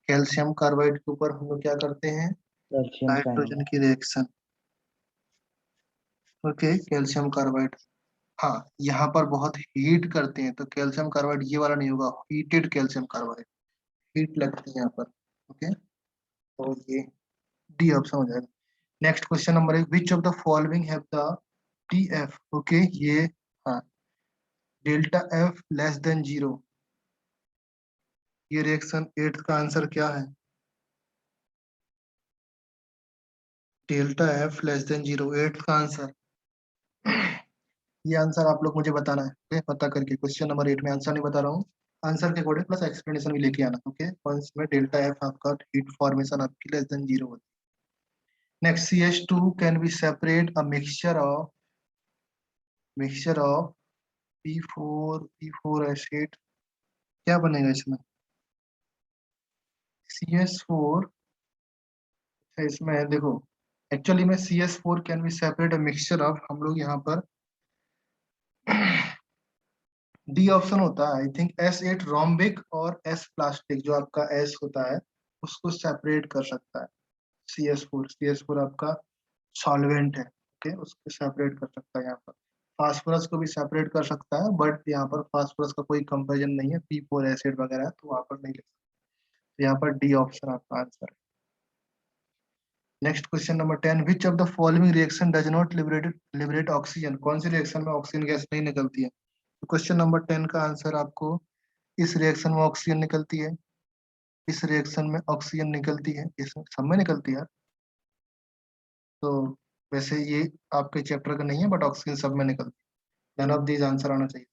कैल्शियम कार्बाइड के ऊपर हम लोग क्या करते हैं? Calcium nitrogen cyanide। की रिएक्शन। ओके, कैल्शियम कार्बाइड, हाँ यहाँ पर बहुत हीट करते हैं, तो कैल्शियम कार्बाइड ये वाला नहीं होगा, हीटेड कैल्शियम कार्बाइड, हीट लगती है यहाँ पर। ओके, तो ये डी ऑप्शन हो जाएगा। Next question number 1, which of the following have the TF, okay ये, हाँ, डेल्टा F लेस देन 0, ये रिएक्शन 8 का आंसर क्या है? डेल्टा F लेस देन 0, 8 का आंसर। ये आंसर आप लोग मुझे बताना है, ओके, पता करके। क्वेश्चन नंबर 8 में आंसर नहीं बता रहा हूँ, आंसर के अकॉर्डिंग प्लस एक्सप्लेनेशन भी लेके आना, ओके। और इसमें डेल्टा F आपका हीट फॉर्मेशन आपकी लेस देन 0 होती है। Next, CH2 can be separate a mixture of P4 acid, क्या बनेगा इसमें? CH4, इसमें देखो, एक्चुअली में CH4 can be separate a mixture of, हम लोग यहाँ पर डी ऑप्शन होता है आई थिंक, S8 रोम्बिक और S प्लास्टिक, जो आपका S होता है उसको सेपरेट कर सकता है। CS4 आपका सॉल्वेंट है, ओके, उसको सेपरेट कर सकता है यहाँ पर। फास्फोरस को भी सेपरेट कर सकता है, बट यहाँ पर फास्फोरस का कोई कंपेरिजन नहीं है, P4 एसिड वगैरह है, तो वहां पर नहीं लिख सकते। तो यहाँ पर डी ऑप्शन आपका आंसर है। Next question number 10, which of the following reaction does not liberate oxygen? कौन सी रिएक्शन में ऑक्सीजन गैस नहीं निकलती है? तो क्वेश्चन नंबर 10 का आंसर आपको, इस रिएक्शन में ऑक्सीजन निकलती है, इस रिएक्शन में ऑक्सीजन निकलती है, इसमें सब में निकलती है। तो वैसे ये आपके चैप्टर का नहीं है, बट ऑक्सीजन सब में निकलती है। नन ऑफ दीज आंसर आना चाहिए।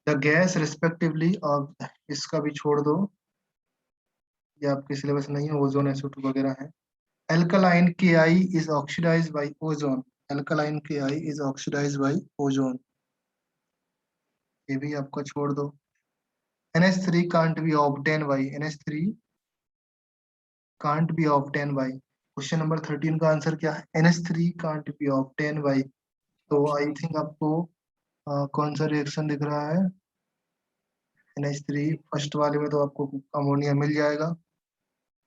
द गैस रिस्पेक्टिवली ऑफ, इसका भी छोड़ दो, ये आपके सिलेबस नहीं है, ओजोन SO2 वगैरह है। Alkaline Ki is oxidized by ozone. Alkaline Ki is oxidized by ozone. ये भी आपका छोड़ दो। NH3 can't be obtained by, NH3 can't be obtained by। Question number 13 का आंसर क्या है? NH3 can't be obtained by। तो आई थिंक आपको कौन सा रिएक्शन दिख रहा है? NH3 फर्स्ट वाले में तो आपको अमोनिया मिल जाएगा,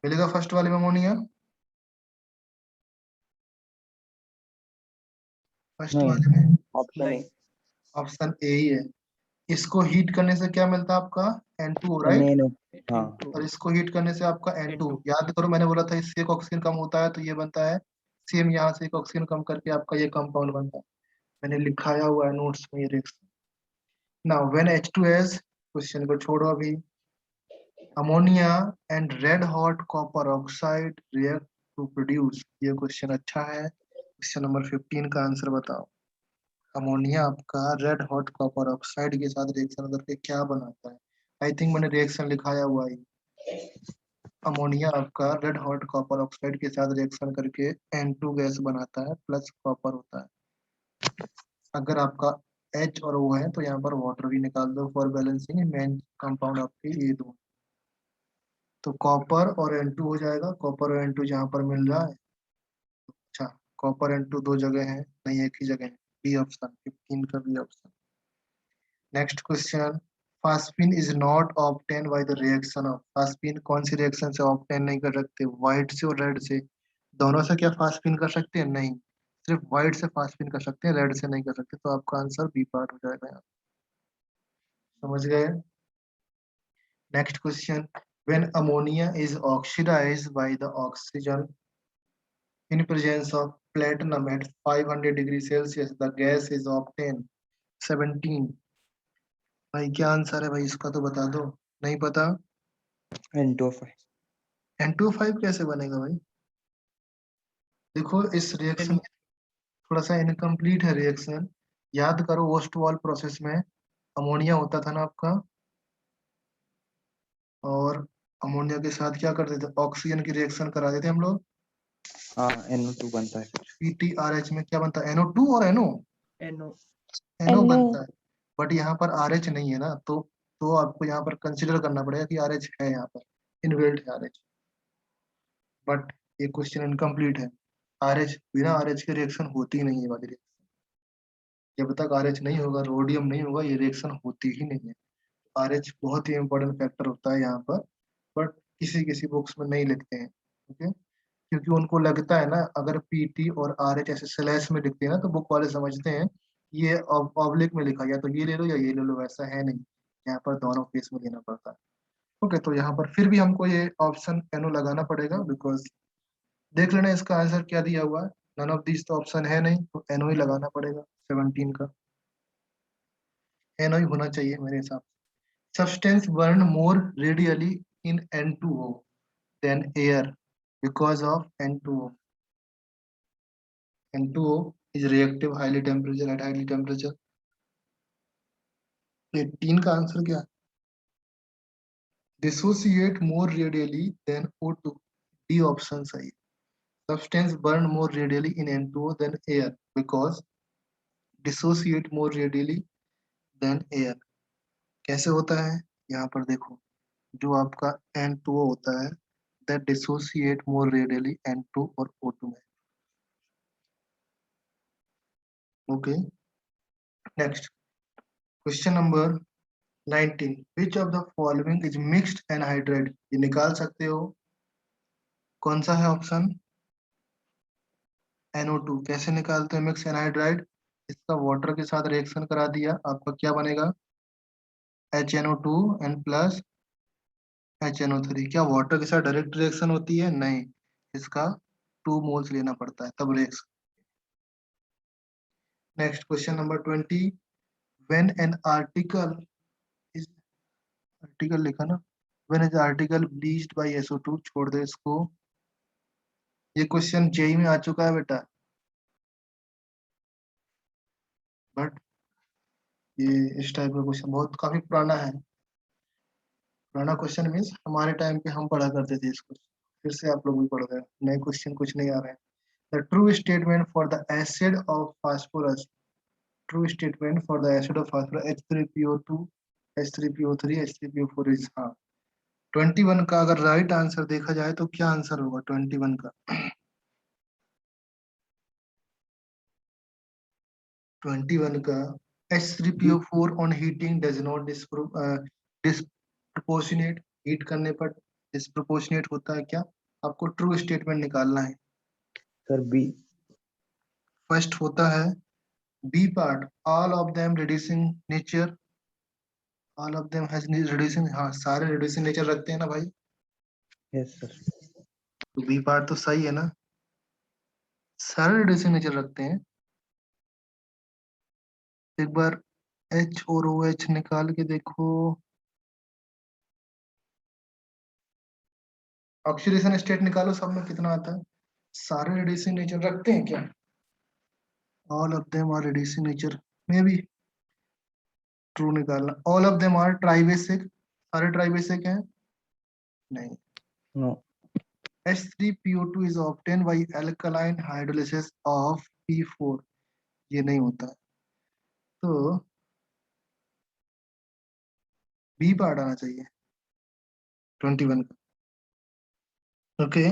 मिलेगा फर्स्ट वाले में अमोनिया, फर्स्ट नहीं, वाले में ऑप्शन ए, ऑप्शन ए ही है। इसको हीट करने से क्या मिलता है आपका? N2, right? NaNO, हाँ, और इसको हीट करने से आपका N2। याद करो मैंने बोला था इससे एक ऑक्सीजन कम होता है तो ये बनता है, सेम यहाँ से एक ऑक्सीजन कम करके आपका ये कंपाउंड बनता है। मैंने लिखाया हुआ है नोट्स में ये reaction. Now when H2S, question को छोड़ो अभी। Ammonia and red hot copper oxide react to produce, ये क्वेश्चन अच्छा है। क्वेश्चन नंबर 15 का आंसर बताओ। अमोनिया आपका रेड हॉट कॉपर ऑक्साइड के साथ रिएक्शन करके क्या बनाता है? आई थिंक मैंने रिएक्शन लिखाया हुआ है। अमोनिया आपका रेड हॉट कॉपर ऑक्साइड के साथ रिएक्शन करके N2 गैस बनाता है, प्लस कॉपर होता है। अगर आपका H और O है तो यहाँ पर वाटर भी निकाल दो फॉर बैलेंसिंग, मेन कंपाउंड आपके ये दो। तो कॉपर और N2 हो जाएगा, कॉपर और N2 जहाँ पर मिल रहा है। अच्छा, कॉपर N2 दो जगह है, नहीं एक ही जगह है। बी ऑप्शन, 15 का B option. Next question, phosphine is not obtain by the reaction of, phosphine कौन सी रिएक्शन से ऑब्टेन नहीं कर सकते? व्हाइट से और रेड से, दोनों से क्या फास्फिन कर सकते हैं? नहीं, सिर्फ व्हाइट से फास्फिन कर सकते हैं, रेड से नहीं कर सकते। तो आपका आंसर बी पार्ट हो जाएगा यहाँ। समझ गए? Next question, when ammonia is oxidised by the oxygen in presence of platinum at 500 degree Celsius, the gas is obtained। 17। भाई क्या आंसर है भाई, इसका तो बता दो। नहीं पता? N2O5, N2O5 कैसे बनेगा भाई? देखो इस रिएक्शन थोड़ा सा इनकम्प्लीट है रिएक्शन। याद करो ओस्टवॉल प्रोसेस में अमोनिया होता था ना आपका, और अमोनिया के साथ क्या करते थे? ऑक्सीजन की रिएक्शन कराते थे हम लोग। हाँ, NO2 बनता है फिर। PTRH में क्या बनता है? NO2 और NO NO NO बनता है। बट यहाँ पर RH नहीं है ना, तो आपको यहाँ पर कंसिडर करना पड़ेगा कि RH है, यहाँ पर इनबिल्ट है RH। बट ये क्वेश्चन इनकम्प्लीट है। RH, बिना RH के रिएक्शन होती ही नहीं है ये वाली रिएक्शन। जब तक RH नहीं होगा, रोडियम नहीं होगा, ये रिएक्शन होती ही नहीं है। RH बहुत ही इंपॉर्टेंट फैक्टर होता है यहाँ पर, बट किसी किसी बुक्स में नहीं लिखते हैं, ओके? क्योंकि उनको लगता है ना, अगर PT और RH ऐसे स्लैश में लिखते हैं ना तो बुक वाले समझते हैं ये ऑब्लिक में लिखा, या तो ये ले लो या ये ले लो, वैसा है नहीं। यहाँ पर दोनों केस में लेना पड़ता है। ओके, तो यहाँ पर फिर भी हमको ये ऑप्शन NO लगाना पड़ेगा, बिकॉज देख लेना इसका आंसर क्या दिया हुआ है। नन ऑफ दिस तो ऑप्शन है नहीं, तो NO ही लगाना पड़ेगा। 17 का NO ही होना चाहिए मेरे हिसाब से। Substance burn more readily in N2O than air because of N2O। N2O is reactive highly temperature at highly temperature। 18 का आंसर क्या? Dissociate more radially than O2। D option सही है। Substance burn more radially in N2O than air because dissociate more radially than air। कैसे होता है? यहाँ पर देखो, जो आपका N2O होता है that dissociate more radially N2 और O2 में। Okay, next question number 19, which of the following is mixed anhydride? ये निकाल सकते हो। कौन सा है ऑप्शन? NO2 कैसे निकालते हैं मिक्स एनहाइड्राइड? इसका वाटर के साथ रिएक्शन करा दिया, आपका क्या बनेगा? HNO2 and plus HNO3। क्या वाटर के साथ डायरेक्ट रिएक्शन होती है? नहीं, इसका 2 मोल्स लेना पड़ता है तब reaction. Next question number 20, when an article is, article लिखा ना, when is article bleached by SO2, छोड़ दे इसको। ये क्वेश्चन जेई में आ चुका है बेटा, बट ये इस टाइप का क्वेश्चन बहुत काफी पुराना है। पुराना क्वेश्चन मीन्स हमारे टाइम पे हम पढ़ा करते थे इसको, फिर से आप लोग भी पढ़ रहे हैं, नए क्वेश्चन कुछ नहीं आ रहे हैं। The true statement for the acid of phosphorus, true statement for the acid of phosphorus H3PO2 H3PO3 H3PO4 is, हाँ 21 का अगर राइट आंसर देखा जाए तो क्या आंसर होगा 21 का? 21 का H3PO4 on heating does not disproportionate, heat करने पर डिस्प्रोपोर्शनेट होता है क्या? आपको ट्रू स्टेटमेंट निकालना है। Sir B. फर्स्ट होता है B part, all of them reducing nature, all of them has reducing, हाँ सारे रिड्यूसिंग नेचर रखते हैं ना भाई, यस सर। तो बी पार्ट तो सही है ना, सारे रिड्यूसिंग नेचर रखते हैं। एक बार H और OH निकाल के देखो, ऑक्सीडेशन स्टेट निकालो, सब में कितना आता है? सारे रिड्यूसिंग नेचर रखते हैं क्या? All of them are reducing nature, में भी ट्रू निकालना। All of them are tribasic, सारे ट्राइबेसिक हैं? नहीं। No. H3PO2 is obtained by alkaline hydrolysis of P4, ये नहीं होता है, तो बी पार्ट आना चाहिए 21 का। ओके,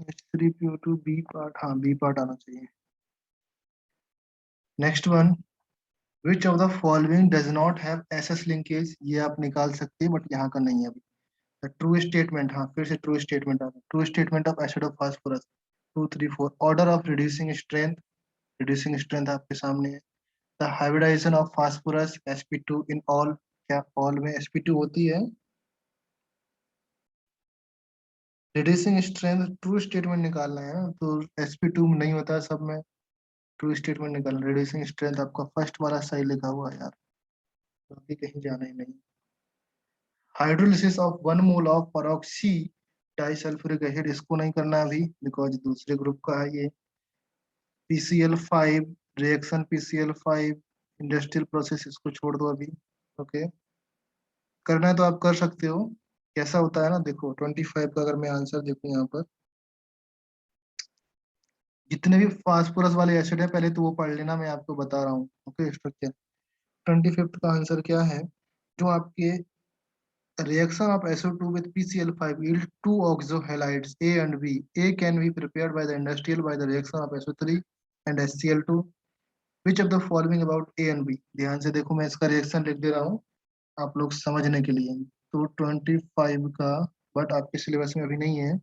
H3PO2 बी पार्ट, हाँ बी पार्ट आना चाहिए। Next one, which of the following does not have SS linkage, ये आप निकाल सकते हैं बट यहाँ का नहीं है अभी। ट्रू स्टेटमेंट, हाँ फिर से ट्रू स्टेटमेंट आ गया, true statement of acid of phosphorus 2 3 4, order of reducing strength, reducing strength आपके सामने है। The hybridisation of phosphorus sp2 in all, क्या ऑल में sp2 होती है? रिड्यूसिंग स्ट्रेंथ ट्रू स्टेटमेंट निकालना है ना, तो sp2 में नहीं होता है सब में, ट्रू स्टेटमेंट निकालना। रिड्यूसिंग स्ट्रेंथ आपका फर्स्ट वाला सही लिखा हुआ है यार, बाकी कहीं जाना ही नहीं। Hydrolysis of 1 mole of peroxy disulphuric acid, इसको नहीं करना अभी बिकॉज दूसरे ग्रुप का है ये। PCl5 reaction, PCl5 industrial process, इसको छोड़ दो अभी। ओके, करना है तो आप कर सकते हो। कैसा होता है ना, देखो 25 का अगर मैं आंसर देखूं यहाँ पर, जितने भी फास्फोरस वाले एसिड है पहले तो वो पढ़ लेना, मैं आपको बता रहा हूँ। ओके, स्ट्रक्चर 25 का आंसर क्या है? जो आपके reaction of SO2 with PCl5 yield two oxo halides A and B. A can be prepared by the industrial by the reaction of SO3 and HCl2. Which of the following about A and B? ध्यान से देखो, मैं इसका reaction लिख दे रहा हूँ आप लोग समझने के लिए। तो 25 का, बट आपके सिलेबस में अभी नहीं है,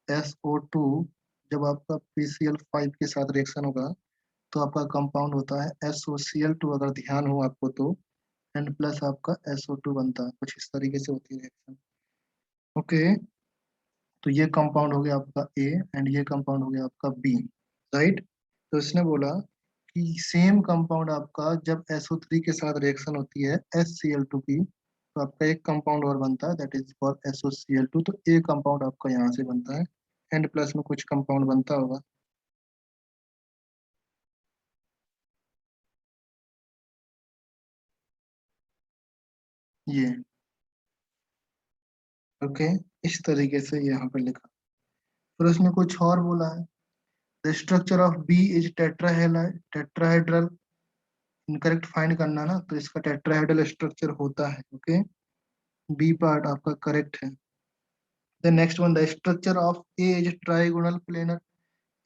SO2 जब आपका PCl5 के साथ रिएक्शन होगा तो आपका कंपाउंड होता है SOCl2, अगर ध्यान हो आपको तो, एंड प्लस आपका SO2 बनता है, कुछ इस तरीके से होती है रिएक्शन। ओके, तो ये कंपाउंड हो गया आपका ए एंड ये कंपाउंड हो गया आपका बी, राइट। तो इसने बोला कि सेम कंपाउंड आपका जब SO3 के साथ रिएक्शन होती है HCl2 की, तो आपका एक कंपाउंड और बनता है दैट इज फॉर SOCl2, तो ए कंपाउंड आपका यहाँ से बनता है एंड प्लस में कुछ कंपाउंड बनता होगा। ये ओके, इस तरीके से यहाँ पे लिखा। फिर उसने कुछ और बोला है, the structure of B is tetrahedral, incorrect find करना ना, तो इसका टेट्राहेड्रल स्ट्रक्चर होता है। ओके, बी पार्ट आपका करेक्ट है। The next one, the structure of A is trigonal planar,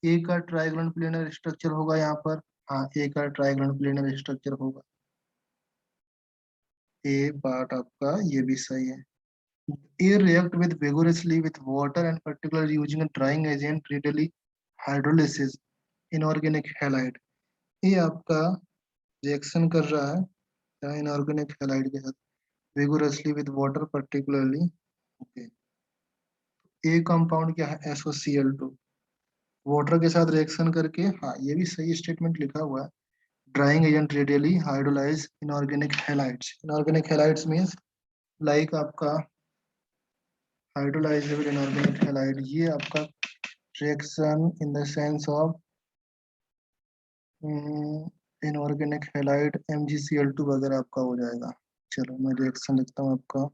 A का ट्राइगोनल प्लेनर स्ट्रक्चर होगा यहाँ पर, हाँ ए का ट्राइगोनल प्लेनर स्ट्रक्चर होगा। ए पार्ट आपका ये भी सही है। A react with vigorously with water and particularly using a drying agent readily hydrolysis inorganic halide। ये आपका रिएक्शन कर रहा है इनऑर्गेनिक हैलाइड के साथ vigorously with water particularly। Okay, A compound क्या है SOCl2, वाटर के साथ रिएक्शन करके, हाँ ये भी सही स्टेटमेंट लिखा हुआ है। Drying agent radially hydrolyse inorganic halides. Inorganic halides means like आपका हाइड्रोलाइजेबल इनऑर्गेनिक हैलाइड, ये आपका reaction in the sense of inorganic halide MgCl2 वगैरह आपका हो जाएगा। चलो मैं रिएक्शन लिखता हूँ आपका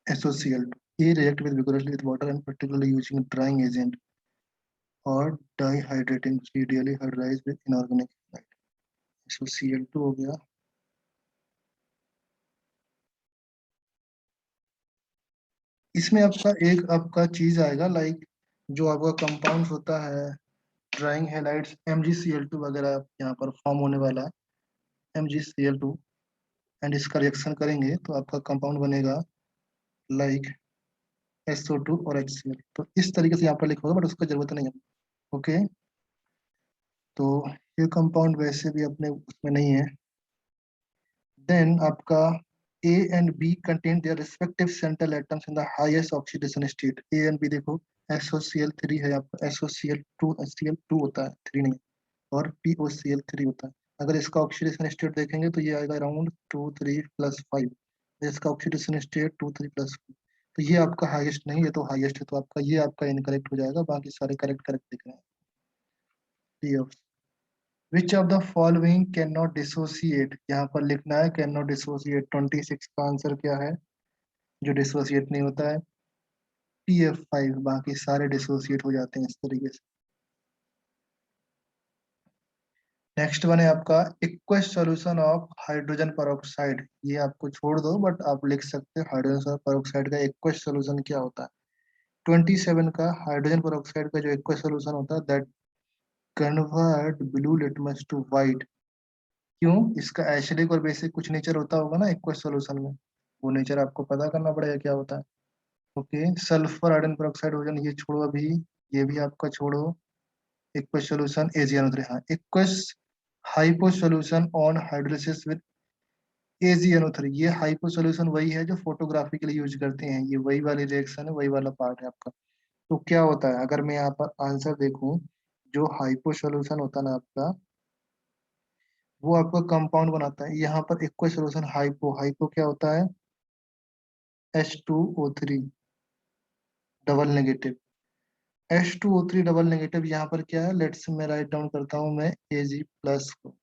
SOCl2। ये react with vigorously with water and particularly using drying agent or dihydrating radially hydrolyzed with inorganic halide। SOCl2 हो गया। इसमें आपका चीज आएगा लाइक जो आपका कंपाउंड होता है ड्राइंग हैलाइड्स MgCl2 वगैरह यहाँ पर फॉर्म होने वाला है MgCl2, एंड इसका रिएक्शन करेंगे तो आपका कंपाउंड बनेगा लाइक SO2 और HCl। तो इस तरीके से यहाँ पर लिखा होगा बट उसका जरूरत नहीं है। ओके, तो ये कंपाउंड वैसे भी अपने उसमें नहीं है। देन आपका A and B contain their respective central atoms in the highest oxidation state। A and B देखो SOCl3 है आपका, SOCl2 HCl2 होता है, 3 नहीं, और POCl3 होता है। अगर इसका ऑक्सीडेशन स्टेट देखेंगे तो ये आएगा अराउंड 2 3 + 5। इसका ऑक्सीडेशन स्टेट 2 3 + 5, तो ये आपका हाईएस्ट नहीं, ये तो हाईएस्ट है, तो आपका ये आपका इनकरेक्ट हो जाएगा, बाकी सारे करेक्ट करेक्ट दिख रहे हैं। Which of the following cannot dissociate, यहाँ पर लिखना है cannot dissociate। 26 का आंसर क्या है जो डिसोसिएट नहीं होता है? PF5, बाकी सारे डिसोसिएट हो जाते हैं इस तरीके से। नेक्स्ट वन है आपका aqueous solution of hydrogen peroxide. ये आपको छोड़ दो बट आप लिख सकते हो हाइड्रोजन पेरोक्साइड का एक्वस सॉल्यूशन क्या होता है। 27 का हाइड्रोजन पेरोक्साइड का जो एक्वस सॉल्यूशन होता है that convert blue litmus to white. क्यों? इसका एसिडिक और बेसिक कुछ नेचर होता होगा ना एक्वस सॉल्यूशन में, वो नेचर आपको पता करना पड़ेगा क्या होता है। ओके, सल्फर आयरन पेरोक्साइड वजन ये छोड़ो अभी, ये भी आपका छोड़ो। एक्वस सॉल्यूशन AgNO3, हाँ aqueous hypo solution on hydrolysis with AgNO3। ये हाइपो सॉल्यूशन वही है जो फोटोग्राफी के लिए यूज करते हैं, ये वही वाली रिएक्शन है, वही वाला पार्ट है आपका। तो क्या होता है अगर मैं यहाँ पर आंसर देखूं, जो हाइपो सॉल्यूशन होता है ना आपका, वो आपका कंपाउंड बनाता है। यहाँ पर एक्वस सॉल्यूशन हाइपो, हाइपो क्या होता है H2O3 double negative. H2O3 double negative यहाँ पर क्या है, लेट्स मैं राइट डाउन करता हूँ मैं Ag+ को।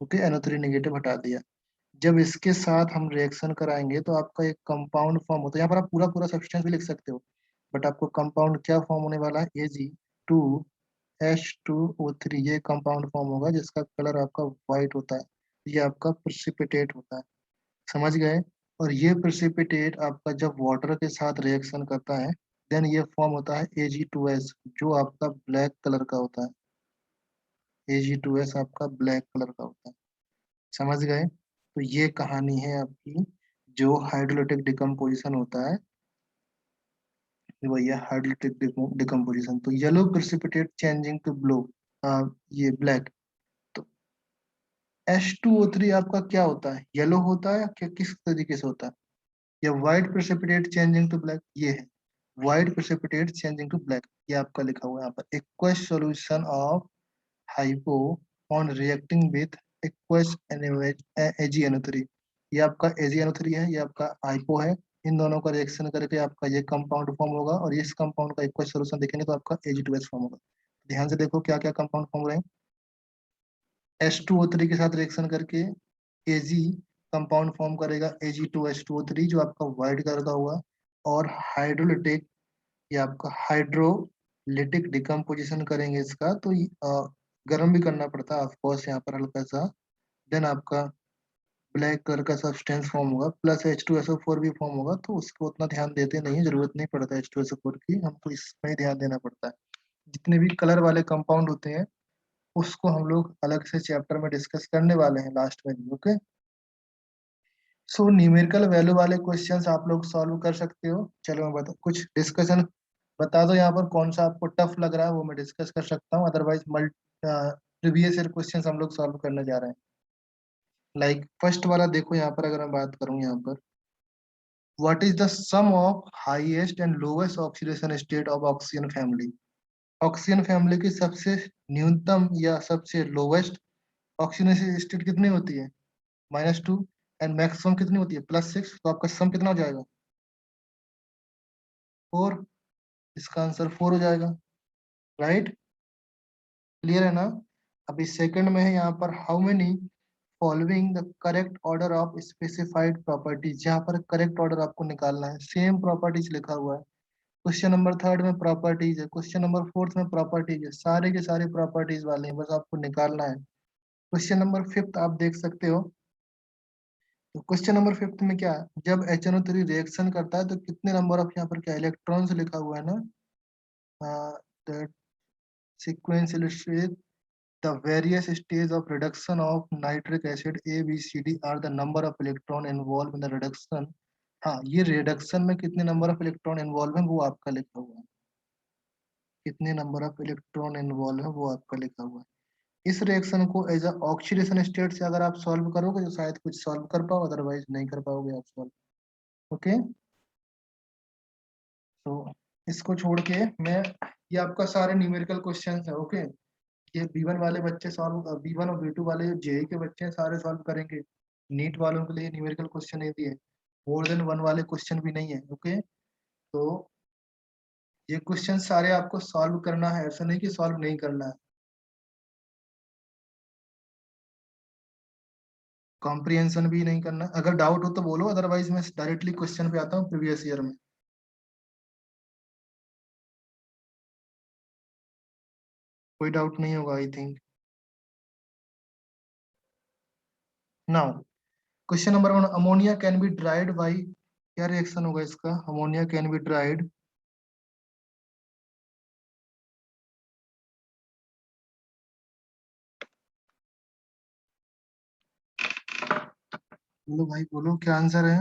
ओके, NO3 नेगेटिव हटा दिया। जब इसके साथ हम रिएक्शन कराएंगे तो आपका एक कंपाउंड फॉर्म होता है। यहाँ पर आप पूरा पूरा सब्सटेंस भी लिख सकते हो बट आपको कंपाउंड क्या फॉर्म होने वाला है, Ag2H2O3। ये कंपाउंड फॉर्म होगा जिसका कलर आपका व्हाइट होता है, ये आपका प्रेसिपिटेट होता है। समझ गए? और ये प्रेसिपिटेट आपका जब वाटर के साथ रिएक्शन करता है देन ये फॉर्म होता है Ag2S, जो आपका ब्लैक कलर का होता है। Ag2S आपका ब्लैक कलर का होता है। समझ गए? तो ये कहानी है आपकी, जो हाइड्रोलिटिक डिकम्पोजिशन होता है वही है हाइड्रोलिटिक डिकम्पोजिशन। तो yellow precipitate changing to blue, ये ब्लैक। तो H2O3 आपका क्या होता है, येलो होता है क्या, किस तरीके से होता है? या white precipitate changing to black, ये है white precipitate changing to black. ये आपका लिखा हुआ है यहाँ पर aqueous solution of hypo on reacting with aqueous AgNO3। ये आपका AgNO3 है, ये आपका हाइपो है। इन दोनों का रिएक्शन करके आपका ये कंपाउंड फॉर्म होगा और इस कंपाउंड का एक्वस सॉल्यूशन देखेंगे तो आपका Ag2S फॉर्म होगा। ध्यान से देखो क्या क्या कंपाउंड फॉर्म रहे हैं। H2O3 के साथ रिएक्शन करके Ag कंपाउंड फॉर्म करेगा Ag2H2O3 जो आपका व्हाइट कलर का हुआ। और हाइड्रोलिटिक, ये आपका हाइड्रोलिटिक डिकम्पोजिशन करेंगे इसका तो गर्म भी करना पड़ता है ऑफकोर्स यहाँ पर हल्का सा। देन आपका ब्लैक कलर का सब्सटेंस फॉर्म होगा प्लस H2SO4 भी फॉर्म होगा, तो उसको उतना ध्यान देते नहीं, जरूरत नहीं पड़ता H2SO4 की, हमको इसमें ध्यान देना पड़ता है। जितने भी कलर वाले कंपाउंड होते हैं उसको हम लोग अलग से चैप्टर में डिस्कस करने वाले हैं लास्ट में। ओके, सो न्यूमेरिकल वैल्यू वाले क्वेश्चंस आप लोग सॉल्व कर सकते हो। चलो मैं बता कुछ डिस्कशन बता दो यहाँ पर, कौन सा आपको टफ लग रहा है वो मैं डिस्कस कर सकता हूँ, अदरवाइज प्रीवियस ईयर क्वेश्चंस हम लोग सॉल्व करने जा रहे हैं। लाइक फर्स्ट वाला देखो यहाँ पर, अगर मैं बात करूँ यहाँ पर, what is the sum of highest and lowest oxidation state of oxygen family. Oxygen family की सबसे न्यूनतम या सबसे लोवेस्ट ऑक्सीजन स्टेट कितनी होती है? -2। एंड मैक्सिमम कितनी होती है? +6। तो आपका सम कितना हो जाएगा? 4। इसका आंसर 4 हो जाएगा। राइट, क्लियर है ना? अभी सेकंड में है यहाँ पर, how many following the correct order of specified properties. यहाँ पर करेक्ट ऑर्डर आपको निकालना है, सेम प्रॉपर्टीज लिखा हुआ है। क्वेश्चन नंबर थर्ड में प्रॉपर्टीज है, क्वेश्चन नंबर फोर्थ में प्रॉपर्टीज है, सारे के सारे प्रॉपर्टीज वाले हैं, बस आपको निकालना है। क्वेश्चन नंबर फिफ्थ आप देख सकते हो। तो क्वेश्चन नंबर फिफ्थ में क्या है, जब HNO3 रिएक्शन करता है तो कितने नंबर ऑफ यहाँ पर क्या इलेक्ट्रॉन्स लिखा हुआ है ना, that sequence illustrate the various stages of reduction of nitric acid A, B, C, D are the number of electron involved in the reduction। हाँ, ये रिडक्शन में कितने नंबर ऑफ इलेक्ट्रॉन इन्वॉल्व है वो आपका लिखा हुआ है, कितने नंबर ऑफ इलेक्ट्रॉन इन्वॉल्व है वो आपका लिखा हुआ है। इस रिएक्शन को एज अ ऑक्सीडेशन स्टेट से अगर आप सॉल्व करोगे तो शायद कुछ सॉल्व कर पाओ, अदरवाइज नहीं कर पाओगे आप सॉल्व। ओके, तो इसको छोड़ के मैं, ये आपका सारे न्यूमेरिकल क्वेश्चंस है। ओके, ये B1 वाले बच्चे सॉल्व, B1 और B2 वाले जो जेई के बच्चे हैं सारे सॉल्व करेंगे। नीट वालों के लिए न्यूमेरिकल क्वेश्चन नहीं दिए, मोर देन 1 वाले क्वेश्चन भी नहीं है। ओके, तो ये क्वेश्चन सारे आपको सॉल्व करना है, ऐसा नहीं कि सॉल्व नहीं करना है। कॉम्प्रिहेंशन भी नहीं करना, अगर डाउट हो तो बोलो, अदरवाइज मैं डायरेक्टली क्वेश्चन पे आता हूँ प्रीवियस ईयर में। कोई डाउट नहीं होगा I think. Now question number 1, ammonia can be dried by, क्या रिएक्शन होगा इसका? अमोनिया कैन बी ड्राइड बोलो भाई बोलो, क्या आंसर है?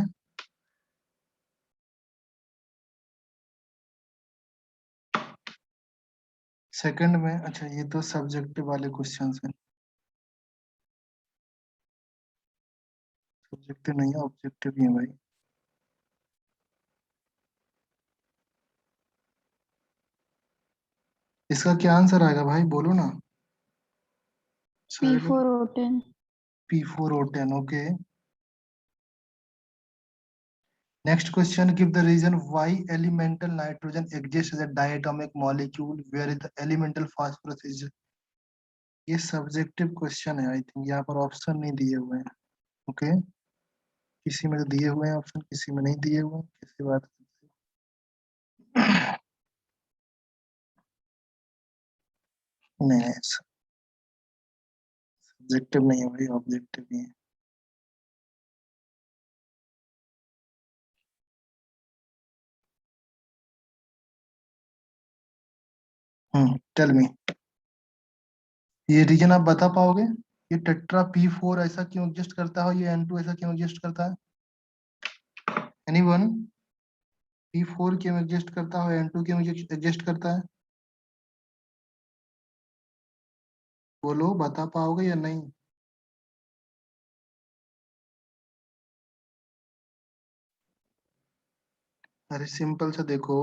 सेकंड में, अच्छा ये तो सब्जेक्टिव वाले क्वेश्चंस हैं, सब्जेक्टिव नहीं है ऑब्जेक्टिव ही है भाई। इसका क्या आंसर आएगा भाई बोलो ना। P4O10। P4O10। Okay, next question, give the reason why elemental nitrogen exist as a diatomic molecule where is the elemental phosphorus is. ये सब्जेक्टिव क्वेश्चन है आई थिंक, यहाँ पर ऑप्शन नहीं दिए हुए हैं। ओके, किसी में तो दिए हुए हैं ऑप्शन, किसी में नहीं दिए हुए हैं, किसी बात नहीं, सब्जेक्टिव नहीं है भाई, ऑब्जेक्टिव ही है। टेल मी, ये रीजन आप बता पाओगे? ये टेट्रा P4 ऐसा क्यों एग्जिस्ट करता है, ये N2 ऐसा क्यों एग्जिस्ट करता है? एनीवन? P4 क्यों एग्जिस्ट करता है, N2 क्यों एग्जिस्ट करता है? बोलो, बता पाओगे या नहीं? अरे सिंपल सा देखो,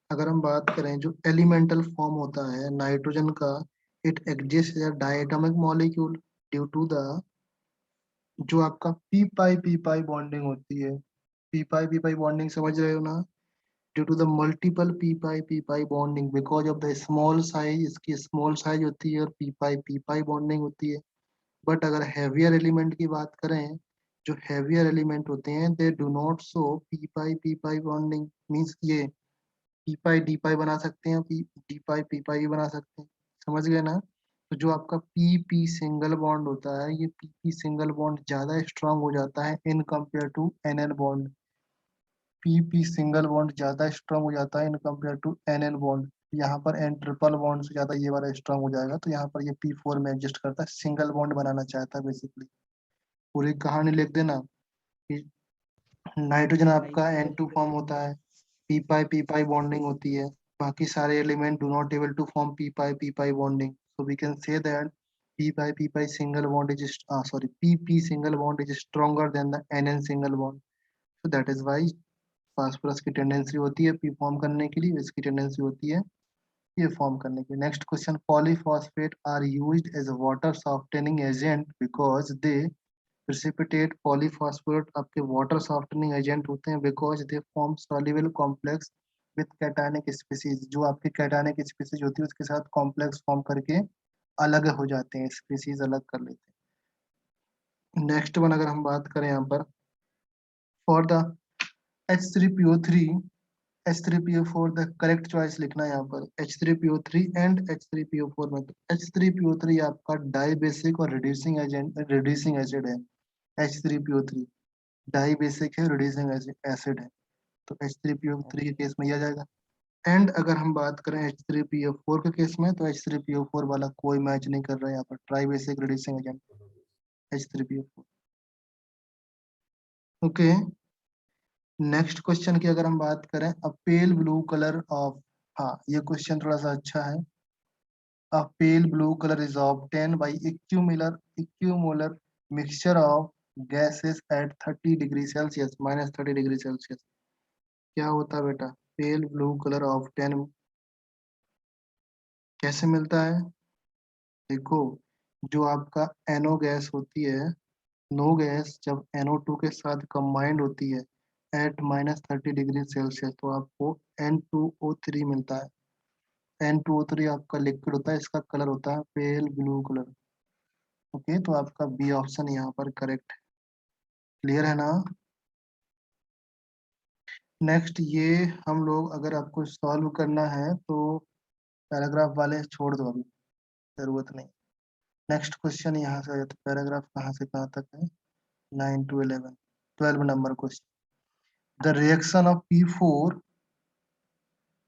अगर हम बात करें जो एलिमेंटल फॉर्म होता है नाइट्रोजन का, it exist as a diatomic molecule due to the, जो आपका पी पाई बॉन्डिंग होती है, पी पाई बॉन्डिंग समझ रहे हो ना? Due to the multiple p pi bonding because of the small size, इसकी स्मॉल साइज होती है और पी पाई बॉन्डिंग होती है। बट अगर हैवियर एलिमेंट की बात करें, जो हैवियर एलिमेंट होते हैं they do not show P pi bonding, means ये डी पाई बना सकते हैं, पी पाई भी बना सकते हैं। समझ गए ना? तो जो आपका पी सिंगल बॉन्ड होता है, ये पी सिंगल बॉन्ड ज्यादा स्ट्रांग हो जाता है in compare to N bond. P single bond ज्यादा स्ट्रांग हो जाता है in compare to N bond. यहाँ पर एन ट्रिपल बॉन्ड से ज्यादा ये वाला स्ट्रांग हो जाएगा, तो यहाँ पर ये P4 में एडजस्ट करता है, सिंगल बॉन्ड बनाना चाहता है बेसिकली। पूरी कहानी लिख देना कि नाइट्रोजन आपका N2 फॉर्म होता है, p पाई बॉन्डिंग होती है, बाकी सारे element do not able to form p pi bonding, so we can say that p pi single bond is sorry p single bond is stronger than the Nn single bond, so that is why phosphorus की tendency होती है p form करने के लिए, इसकी tendency होती है ये फॉर्म करने के। Next question, polyphosphate are used as a water softening agent because they precipitate, polyphosphate आपके वाटर सॉफ्टनिंग एजेंट होते हैं because they form soluble complex with cationic species, जो आपकी कैटायनिक स्पीसीज होती है उसके साथ कॉम्प्लेक्स फॉर्म करके अलग हो जाते हैं, स्पीसीज अलग कर लेते हैं। नेक्स्ट वन अगर हम बात करें यहाँ पर, for the H3PO3 H3PO4 the correct choice लिखना है यहाँ पर H3PO3 एंड H3PO4 में। तो H3PO3 आपका डाई बेसिक और रिड्यूसिंग एसिड है, H3PO3 डाई बेसिक है, रिड्यूसिंग एसिड है, तो H3PO3 के केस में यह आ जाएगा। एंड अगर हम बात करें H3PO4 के केस में, तो H3PO4 वाला कोई मैच नहीं कर रहा है यहाँ पर, tri basic reducing agent H3PO4। Okay, next question की अगर हम बात करें, a pale blue colour of, हाँ ये क्वेश्चन थोड़ा सा अच्छा है। A pale blue colour is obtain by equimolar mixture of gases at 30 degree Celsius -30 degree Celsius. क्या होता है बेटा पेल ब्लू कलर ऑब्टेन कैसे मिलता है? देखो, जो आपका NO गैस होती है, नो गैस जब NO2 के साथ कंबाइंड होती है एट -30 डिग्री सेल्सियस, तो आपको N2O3 मिलता है। N2O3 आपका लिक्विड होता है, इसका कलर होता है पेल ब्लू कलर। ओके, तो आपका बी ऑप्शन यहाँ पर करेक्ट है। क्लियर है ना? नेक्स्ट, ये हम लोग अगर आपको सॉल्व करना है तो पैराग्राफ वाले छोड़ दो, अभी जरूरत नहीं। नेक्स्ट क्वेश्चन यहाँ से, तो पैराग्राफ कहाँ से कहाँ तक है? 9 to 11, 12 number question. The reaction of P4,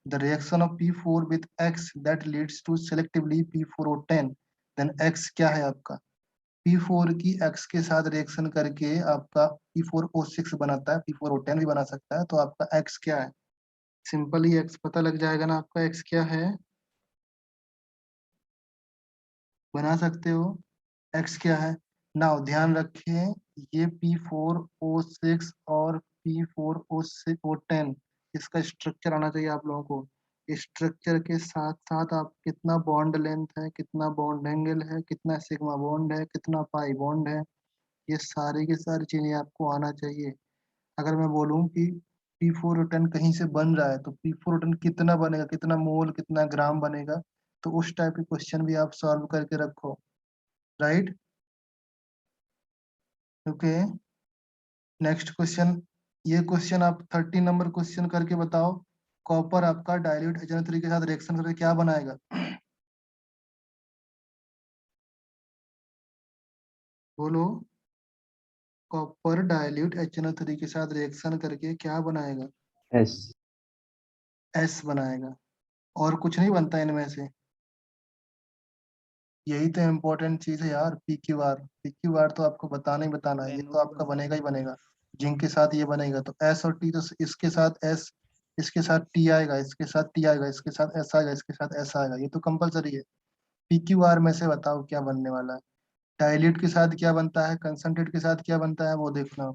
the reaction of P4 with X that leads to selectively P4O10, then X क्या है आपका? P4 की X के साथ रिएक्शन करके आपका P4O6 बनाता है, P4O10 भी बना सकता है, तो आपका X क्या है? सिंपली X पता लग जाएगा ना आपका X क्या है, बना सकते हो। X क्या है? नाउ ध्यान रखिए, ये P4O6 और P4O10 इसका स्ट्रक्चर आना चाहिए आप लोगों को। स्ट्रक्चर के साथ साथ आप कितना बॉन्ड लेंथ है, कितना बॉन्ड एंगल है, कितना सिग्मा बॉन्ड है, कितना पाई बॉन्ड है, ये सारी की सारी चीजें आपको आना चाहिए। अगर मैं बोलूं कि P4O10 कहीं से बन रहा है तो P4O10 कितना बनेगा, कितना मोल, कितना ग्राम बनेगा, तो उस टाइप के क्वेश्चन भी आप सॉल्व करके रखो, राइट? ओके, नेक्स्ट क्वेश्चन, ये क्वेश्चन आप 30 नंबर क्वेश्चन करके बताओ। कॉपर आपका डाइल्यूट HNO3 के साथ रिएक्शन करके क्या बनाएगा? बोलो, कॉपर डाइल्यूट HNO3 के साथ रिएक्शन करके क्या बनाएगा? एस एस बनाएगा, और कुछ नहीं बनता इनमें से। यही तो इम्पोर्टेंट चीज है यार, PQR तो आपको बताना ही बताना है, ये तो आपका बनेगा ही बनेगा। जिंक के साथ ये बनेगा, तो S और T, तो इसके साथ S, इसके साथ T आएगा, इसके साथ T आएगा, इसके साथ S आएगा, इसके साथ S आएगा, ये तो कंपलसरी है। PQR में से बताओ क्या बनने वाला है? डाइल्यूट के साथ क्या बनता है, कंसंट्रेट के साथ क्या बनता है, वो देखना।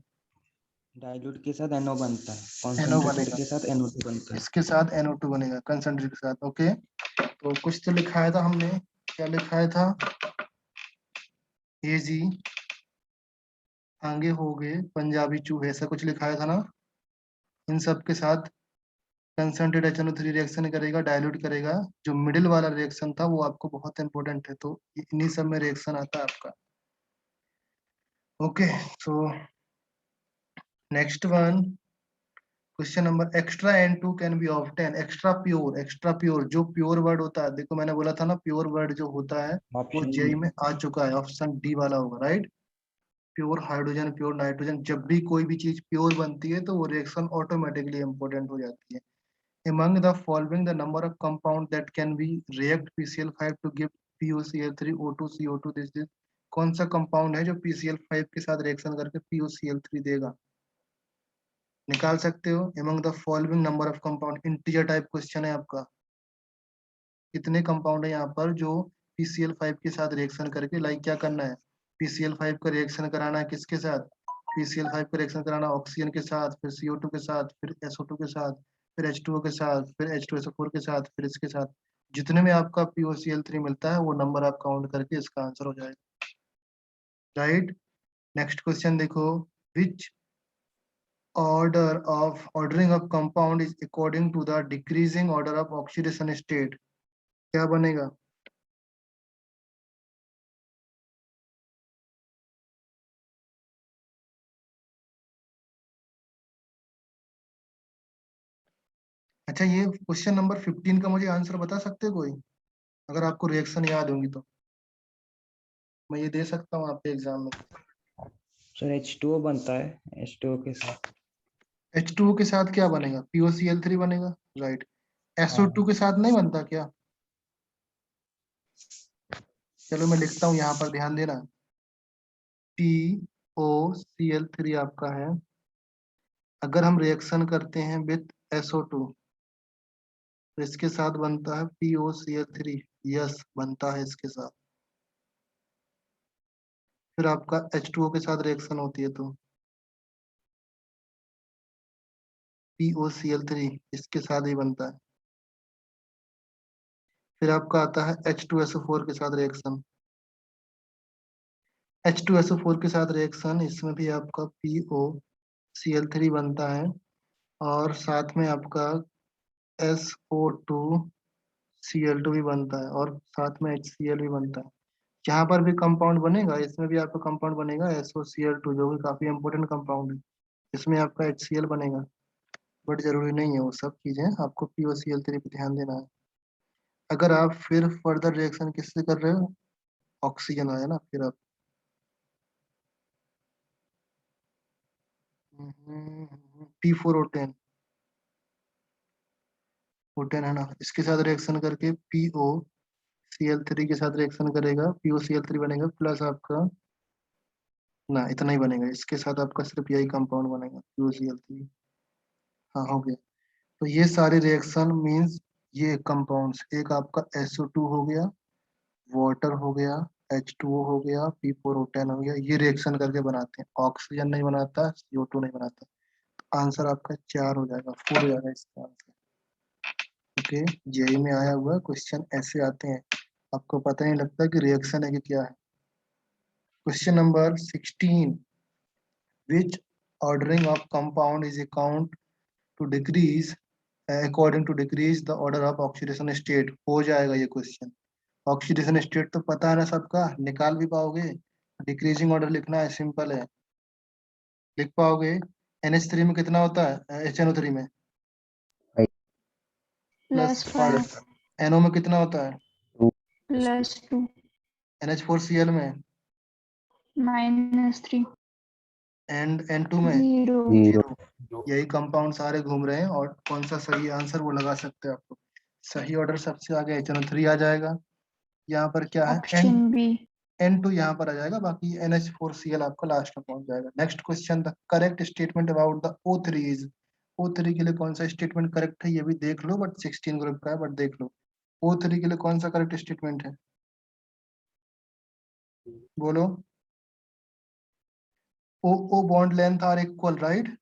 डाइल्यूट के साथ NO बनता है, NO कॉन्सेंट्रेटेड बनेगा, के साथ NO2 बनता है। इसके साथ NO2 बनेगा कंसंट्रेट के साथ। ओके, तो कुछ तो लिखाया था हमने, क्या लिखाया था? ये जी आगे हो गए पंजाबी चूहे, ऐसा कुछ लिखाया था ना? इन सब के साथ कंसंट्रेट HNO3 रिएक्शन करेगा, डाइल्यूट करेगा। जो मिडिल वाला रिएक्शन था वो आपको बहुत इंपॉर्टेंट है, तो इन्हीं सब में रिएक्शन आता है आपका। Okay, so next one, question number, extra N2 can be obtain, extra pure जो प्योर वर्ड होता है, देखो मैंने बोला था ना प्योर वर्ड जो होता है वो ऑप्शन जेई में आ चुका है, ऑप्शन डी वाला होगा, right? Pure hydrogen, pure nitrogen, जब भी कोई भी चीज प्योर बनती है तो वो रिएक्शन ऑटोमेटिकली इंपॉर्टेंट हो जाती है। among the following the number of compound that can be react PCl5 to give POCl3 O2 CO2 this is कौन सा कंपाउंड है जो PCl5 के साथ रिएक्शन करके POCl3 देगा? निकाल सकते हो। among the following number of compound integer type question है आपका। कितने कंपाउंड है यहाँ पर जो PCl5 के साथ रिएक्शन करके लाइक क्या करना है? PCl5 का रिएक्शन कराना है किसके साथ? PCl5 का रिएक्शन कराना ऑक्सीजन के साथ, फिर CO2 के साथ, फिर SO2 के साथ, फिर H2O के साथ, फिर H2SO4 के साथ, फिर इसके साथ। जितने में आपका POCl3 मिलता है वो नंबर आप काउंट करके इसका आंसर हो जाएगा। राइट, नेक्स्ट क्वेश्चन देखो, विच ordering of compound is according to the decreasing order of oxidation state? क्या बनेगा? अच्छा, ये क्वेश्चन नंबर 15 का मुझे आंसर बता सकते हो कोई? अगर आपको रिएक्शन याद होंगी तो मैं ये दे सकता हूँ आपके एग्जाम में। सर H2O बनता है H2O के साथ। H2O के साथ क्या बनेगा? POCl3 बनेगा, राइट। SO2 के साथ नहीं बनता क्या? चलो मैं लिखता हूँ यहाँ पर, ध्यान देना। POCl3 आपका है, अगर हम रिएक्शन करते हैं विथ SO2 तो इसके साथ बनता है POCl3, यस बनता है इसके साथ। फिर आपका H2O के साथ रिएक्शन होती है तो POCl3 इसके साथ ही बनता है। फिर आपका आता है H2SO4 के साथ रिएक्शन, H2SO4 के साथ रिएक्शन, इसमें भी आपका POCl3 बनता है और साथ में आपका SO2Cl2 भी बनता है और साथ में HCl भी बनता है। जहाँ पर भी कंपाउंड बनेगा इसमें भी आपका कंपाउंड बनेगा SOCl2 जो कि काफी इंपोर्टेंट कंपाउंड है, इसमें आपका HCl बनेगा, बट जरूरी नहीं है वो सब चीजें, आपको POCl3 पे ध्यान देना है। अगर आप फिर फर्दर रिएक्शन किससे कर रहे हो? ऑक्सीजन आया ना, फिर आप P4O10 O10 है ना, इसके साथ रिएक्शन करके POCl3 के साथ रिएक्शन करेगा, POCl3 बनेगा प्लस आपका ना इतना ही बनेगा, इसके साथ आपका सिर्फ यही कंपाउंड बनेगा POCl3। हाँ हो गया। तो ये सारे रिएक्शन मींस ये कंपाउंड्स, एक आपका SO2 हो गया, वाटर हो गया, H2O हो गया, P4O10 हो गया, ये रिएक्शन करके बनाते हैं, ऑक्सीजन नहीं बनाता, CO2 नहीं बनाता। तो आंसर आपका 4 हो जाएगा, 4 हो जाएगा इसका आंसर। ओके, जेई में आया हुआ क्वेश्चन ऐसे आते हैं, आपको पता नहीं लगता कि रिएक्शन है कि क्या है। Question number 16, which ordering of compound is account to decrease according to decrease the order of oxidation state? हो जाएगा ये क्वेश्चन। ऑक्सीडेशन स्टेट तो पता है ना सबका, निकाल भी पाओगे? डिक्रीजिंग ऑर्डर लिखना है, सिंपल है, लिख पाओगे। NH3 में कितना होता है? HNO3 में +5। NO में कितना होता है? +2 NH4Cl में -3 एंड N2 में 0 0। यही कंपाउंड सारे घूम रहे हैं और कौन सा सही आंसर वो लगा सकते हो आप लोग। सही ऑर्डर सबसे आगे HNO3 आ जाएगा, यहाँ पर क्या है ऑप्शन बी N2 यहाँ पर आ जाएगा, बाकी NH4Cl आपका लास्ट में पहुंच जाएगा। Next question, the correct statement about the O3 is, O3 के लिए कौन सा स्टेटमेंट करेक्ट है ये भी देख लो, बट 16 ग्रुप का है, बट देख लो O3 के लिए कौन सा करेक्ट स्टेटमेंट है, बोलो। O bond length are equal, right.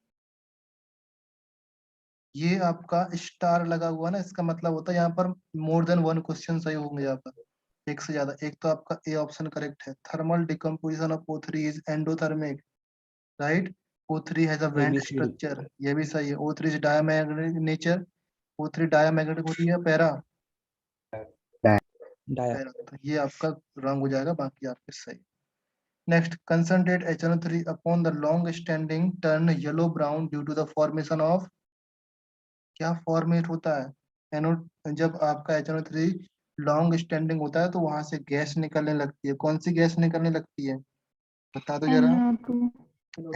ये आपका स्टार लगा हुआ ना, इसका मतलब होता है यहाँ पर मोर देन वन क्वेश्चन सही होंगे, यहाँ पर एक से ज्यादा। एक तो आपका ए ऑप्शन करेक्ट है, thermal decomposition of O3 is endothermic, right. O3 has a band structure, ये भी सही है। O3 is diamagnetic nature, O3 diamagnetic होती है पैरा, पैरा, तो ये आपका रॉन्ग हो जाएगा, बाकी आपके सही। Next, concentrate HNO3 upon the long standing turn yellow brown due to the formation of, क्या फॉर्मेट होता है? एनो, जब आपका HNO3 लॉन्ग स्टैंडिंग होता है तो वहां से गैस निकलने लगती है, कौन सी गैस निकलने लगती है बता दो जरा? NO2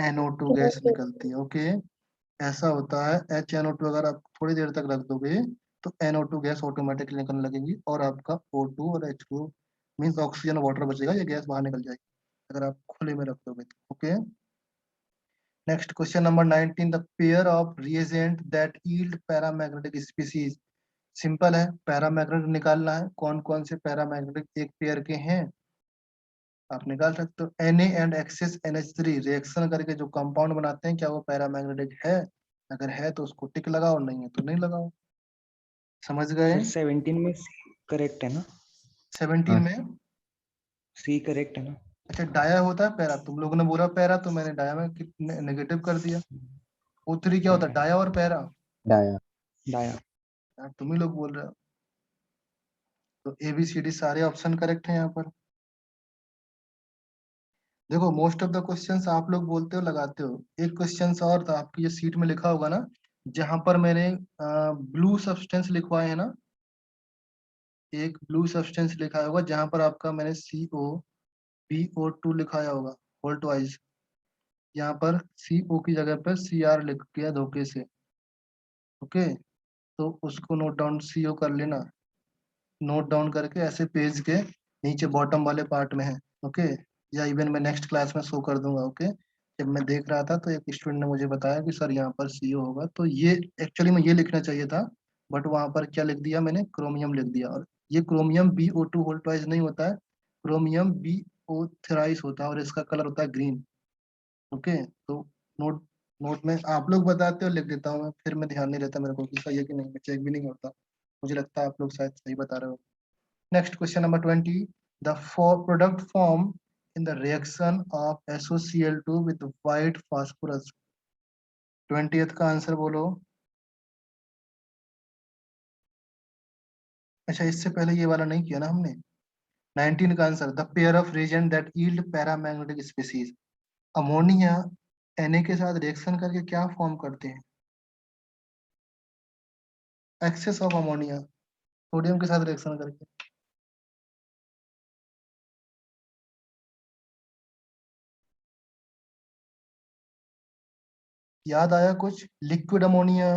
NO2 गैस निकलती है, ओके। ऐसा होता है HNO2 अगर आप थोड़ी देर तक रख दोगे तो NO2 गैस ऑटोमेटिकली निकलने लगेगी और आपका O2 और H2 मीन्स ऑक्सीजन वाटर बचेगा, ये गैस बाहर निकल जाएगी अगर आप खुले में रख दोगे तो। Okay, next question number 19, the pair of reagent that yield paramagnetic species. Simple है, पैरामैग्नेटिक निकालना है, कौन कौन से पैरामैग्नेटिक एक पेयर के हैं आप निकाल सकते हो। Na and access NH3 reaction करके जो कंपाउंड बनाते हैं, क्या वो पैरामैग्नेटिक है? अगर है तो उसको टिक लगाओ, नहीं है तो नहीं लगाओ। समझ गए? सर 17 में सी करेक्ट है ना? 17 हाँ। में सी करेक्ट है ना? अच्छा डाया होता है पैरा, तुम लोगों ने बोला पैरा तो मैंने डाया में नेगेटिव कर दिया। O3 क्या होता है? डाया और पैरा, डाया। डाया। यार तुम ही लोग बोल रहे हो। तो ABCD सारे ऑप्शन करेक्ट हैं यहाँ पर। देखो मोस्ट ऑफ द क्वेश्चंस आप लोग बोलते हो लगाते हो, एक क्वेश्चन और था आपकी ये सीट में लिखा होगा ना, जहां पर मैंने ब्लू सब्सटेंस लिखवाए है ना, एक ब्लू सब्सटेंस लिखा होगा जहां पर आपका मैंने COBO2 लिखाया होगा वोल्ट वाइज, यहाँ पर CO की जगह पर CR लिख दिया धोखे से। ओके, तो उसको नोट डाउन CO कर लेना, नोट डाउन करके ऐसे पेज के नीचे बॉटम वाले पार्ट में है। ओके, या इवन मैं नेक्स्ट क्लास में शो कर दूंगा। ओके, जब मैं देख रहा था तो एक स्टूडेंट ने मुझे बताया कि सर यहाँ पर CO होगा, तो ये एक्चुअली में ये लिखना चाहिए था, बट वहां पर क्या लिख दिया मैंने, क्रोमियम लिख दिया। और ये क्रोमियम BO2 होल्ट वाइज नहीं होता है, क्रोमियम BO थ्राइस होता है और इसका कलर होता है ग्रीन। ओके, तो नोट नोट में आप लोग बताते हो लिख देता हूँ मैं, फिर मैं ध्यान नहीं रहता मेरे को कि सही है कि नहीं, मैं चेक भी नहीं करता। मुझे लगता है आप लोग शायद सही बता रहे हो। Next question number 20. The product formed in the reaction of SOCl2 with white phosphorus. 20th का आंसर बोलो। अच्छा इससे पहले ये वाला नहीं किया ना हमने। 19 का answer, the pair of reagent that yield paramagnetic species. Ammonia Na के साथ रिएक्शन करके क्या फॉर्म करते हैं? एक्सेस ऑफ अमोनिया सोडियम के साथ रिएक्शन करके। याद आया कुछ? लिक्विड अमोनिया,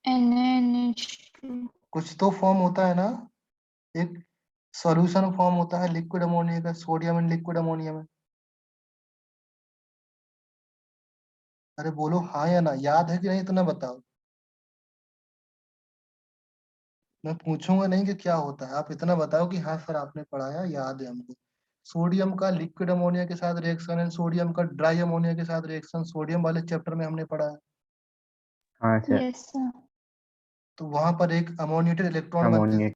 NaNH2 कुछ तो फॉर्म होता है ना, एक सॉल्यूशन फॉर्म होता है लिक्विड अमोनिया का, सोडियम एंड लिक्विड अमोनिया में। अरे बोलो हाँ या ना, याद है कि नहीं इतना बताओ। मैं पूछूंगा नहीं कि क्या होता है, आप इतना बताओ कि हाँ सर आपने पढ़ाया, याद है हमको। सोडियम का लिक्विड अमोनिया के साथ रिएक्शन है, सोडियम का ड्राई अमोनिया के साथ रिएक्शन सोडियम वाले चैप्टर में हमने पढ़ा है। हाँ सर। yes sir तो वहां पर एक अमोनिएटेड इलेक्ट्रॉन बनता अमोनिया है,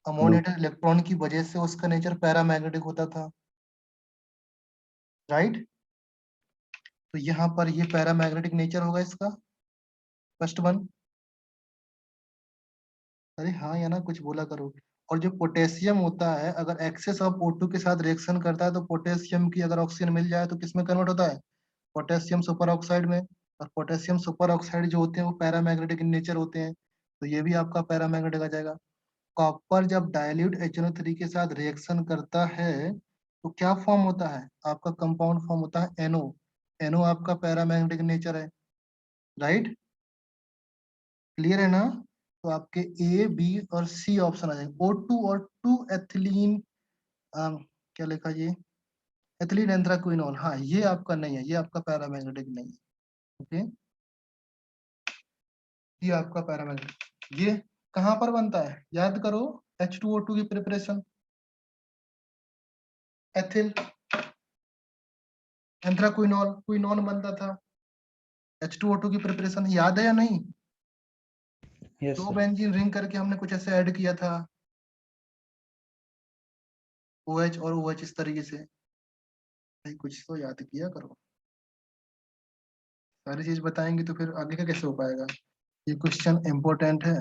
अमोनिएटेड इलेक्ट्रॉन की वजह से उसका नेचर पैरामैग्नेटिक होता था, राइट? तो यहाँ पर ये पैरामैग्नेटिक नेचर होगा इसका, फर्स्ट वन। अरे हाँ या ना कुछ बोला करो। और जो पोटेशियम होता है, अगर एक्सेस ऑफ O2 के साथ रिएक्शन करता है तो पोटेशियम की अगर ऑक्सीजन मिल जाए तो किस में कन्वर्ट होता है? पोटेशियम सुपर ऑक्साइड में। और पोटेशियम सुपर ऑक्साइड जो होते हैं वो पैरामैग्नेटिक इन नेचर होते हैं, तो ये भी आपका पैरामैग्नेटिक आ जाएगा। कॉपर जब डाइल्यूट HNO3 के साथ रिएक्शन करता है तो क्या फॉर्म होता है? आपका कंपाउंड फॉर्म होता है NO। NO आपका पैरामैग्नेटिक नेचर है, राइट? क्लियर है ना? तो आपके A, B और C ऑप्शन आ जाएंगे। O2 और 2 एथिलीन, क्या लिखा ये, एथिलीन एंथ्राक्विनोल, हाँ ये आपका नहीं है, ये आपका पैरामैग्नेटिक नहीं है। ओके, ये आपका पैरामैग्नेटिक, ये कहाँ पर बनता है याद करो, H2O2 की प्रिपरेशन, एथिल एंथ्राक्विनोल, क्विनोन बनता था, H2O2 की प्रिपरेशन याद है या नहीं? यस दो सर। बेंजीन रिंग करके हमने कुछ ऐसे ऐड किया था, OH और OH इस तरीके से। भाई कुछ तो याद किया करो, सारी चीज बताएंगे तो फिर आगे का कैसे हो पाएगा। ये क्वेश्चन इंपॉर्टेंट है,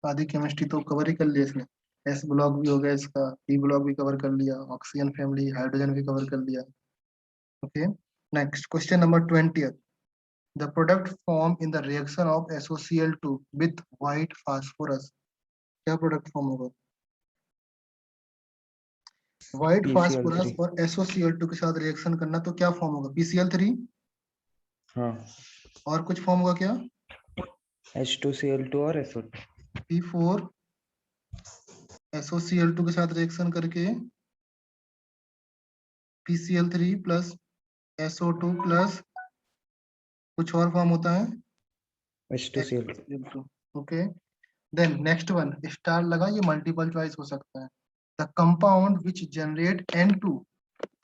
आधी केमिस्ट्री तो कवर ही कर लिया इसने। S ब्लॉक भी हो गया इसका, P ब्लॉक भी कवर कर लिया, ऑक्सीजन फैमिली हाइड्रोजन भी कवर कर लिया। Okay, next question number 20th, the product form in the reaction of SOCl2 with white phosphorus. क्या प्रोडक्ट फॉर्म होगा? White phosphorus PCl3। और SOCl2 के साथ रिएक्शन करना तो क्या फॉर्म होगा? PCl3। हाँ और कुछ फॉर्म होगा क्या? H2Cl2 और SO2। P4 SOCl2 के साथ रिएक्शन करके PCl3 प्लस SO2 प्लस कुछ और फॉर्म होता है H2Cl2। Okay. Then next one star लगा, ये मल्टीपल चॉइस हो सकता है। The compound which generate N2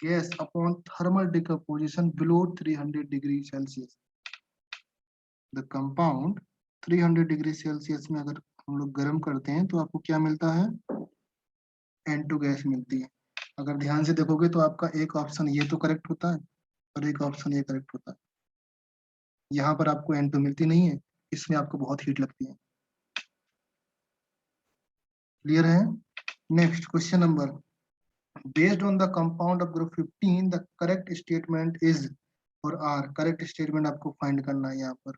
gas upon thermal decomposition below 300 degree Celsius. द कंपाउंड 300 डिग्री सेल्सियस में अगर हम लोग गर्म करते हैं तो आपको क्या मिलता है? N2 गैस मिलती है। अगर ध्यान से देखोगे तो आपका एक ऑप्शन ये तो करेक्ट होता है और एक ऑप्शन ये करेक्ट होता है। यहाँ पर आपको N2 मिलती नहीं है, इसमें आपको बहुत हीट लगती है। क्लियर है? Next question number, based on the compound of group 15 the correct statement is, और आर करेक्ट स्टेटमेंट आपको फाइंड करना है। यहाँ पर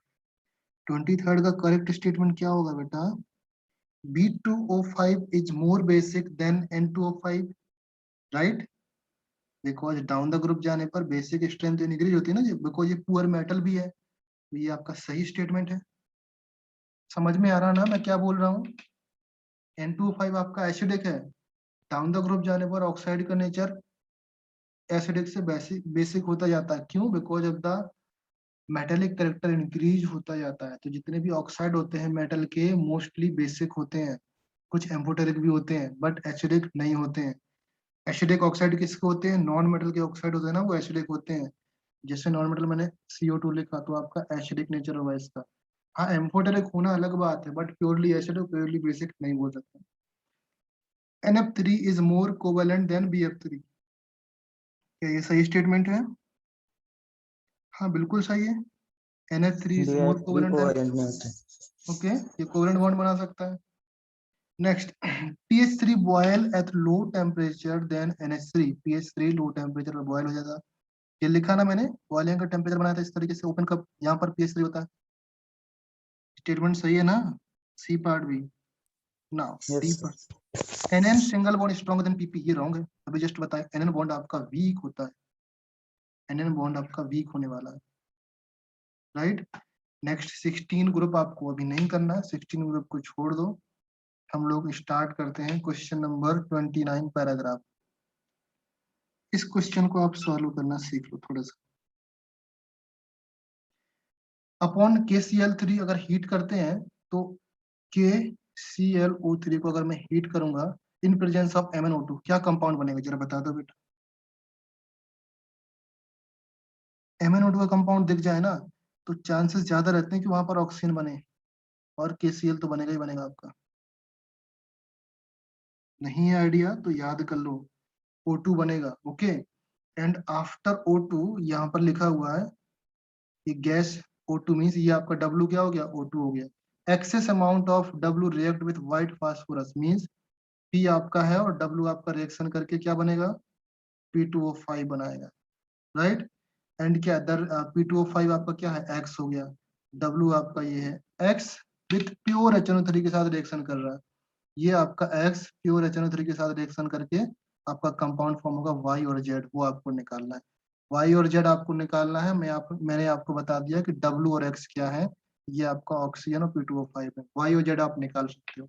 23rd का करेक्ट स्टेटमेंट क्या होगा बेटा? B2O5 is more basic than N2O5, right? Because down the group जाने पर बेसिक स्ट्रेंथ इंक्रीज होती है ना, बिकॉज ये पुअर मेटल भी है। तो ये आपका सही स्टेटमेंट है। समझ में आ रहा ना मैं क्या बोल रहा हूँ? N2O5 आपका एसिडिक है, डाउन द ग्रुप जाने पर ऑक्साइड का नेचर एसिडिक से बेसिक होता जाता है। क्यों? Because of the metallic character increase होता जाता है। तो जितने भी ऑक्साइड होते हैं मेटल के मोस्टली बेसिक होते हैं, कुछ एम्फोटेरिक भी होते हैं बट एसिडिक नहीं होते हैं। एसिडिक ऑक्साइड किसके होते हैं? नॉन मेटल के ऑक्साइड होते हैं ना, वो एसिडिक होते हैं। जैसे नॉन मेटल मैंने CO2 लिखा तो आपका एसिडिक नेचर होगा इसका। हाँ एम्फोटेरिक होना अलग बात है, but purely acidic purely basic नहीं बोल सकते। NF3 is more covalent then BF3, क्या ये सही स्टेटमेंट है? हाँ बिल्कुल सही है। NF3 is more BF3 covalent than, covalent में होता है। ओके, ये कोवेलेंट बॉन्ड बना सकता है। Next PH3 boil at low temperature than NH3, PH3 low temperature पर बॉयल हो जाता है। ये लिखा ना मैंने, बॉइलिंग का टेम्परेचर बनाया था इस तरीके से, ओपन कप यहाँ पर PH3 होता है। स्टेटमेंट सही है ना? सी पार्ट भी ना, D Yes. Part. NN single bond stronger than PP, ये रॉन्ग है। अभी जस्ट बताया NN बॉन्ड आपका वीक होता है, NN बॉन्ड आपका वीक होने वाला है, राइट? नेक्स्ट 16 ग्रुप आपको अभी नहीं करना है, 16 ग्रुप को छोड़ दो। हम लोग स्टार्ट करते हैं क्वेश्चन नंबर 29 पैराग्राफ। इस क्वेश्चन को आप सॉल्व करना सीख लो थोड़ा सा। अपॉन KCl3 अगर हीट करते हैं तो KClO3 को अगर मैं हीट करूंगा इन प्रेजेंस ऑफ MnO2, क्या कंपाउंड बनेगा जरा बता दो बेटा। MnO2 का कंपाउंड दिख जाए ना तो चांसेस ज्यादा रहते हैं कि वहां पर ऑक्सीजन बने, और KCl तो बनेगा ही बनेगा आपका। नहीं है आइडिया तो याद कर लो, O2 बनेगा, ओके। एंड आफ्टर O2 यहाँ पर लिखा हुआ है ये गैस O2 मीन्स ये आपका W क्या हो गया? O2 हो गया। Excess amount of W react with white phosphorus means P आपका है और W आपका रिएक्शन करके क्या बनेगा? P2O5 बनाएगा, राइट? एंड क्या P2O5 आपका क्या है? X हो गया। W आपका ये है X विथ प्योर HNO3 के साथ रिएक्शन कर रहा है। ये आपका X प्योर HNO3 के साथ रिएक्शन करके आपका कंपाउंड फॉर्म होगा Y और Z, वो आपको निकालना है। Y और Z आपको निकालना है। मैंने आपको बता दिया कि W और X क्या है, ये आपका ऑक्सीजन और P2O5 है। Y और Z आप निकाल सकते हो,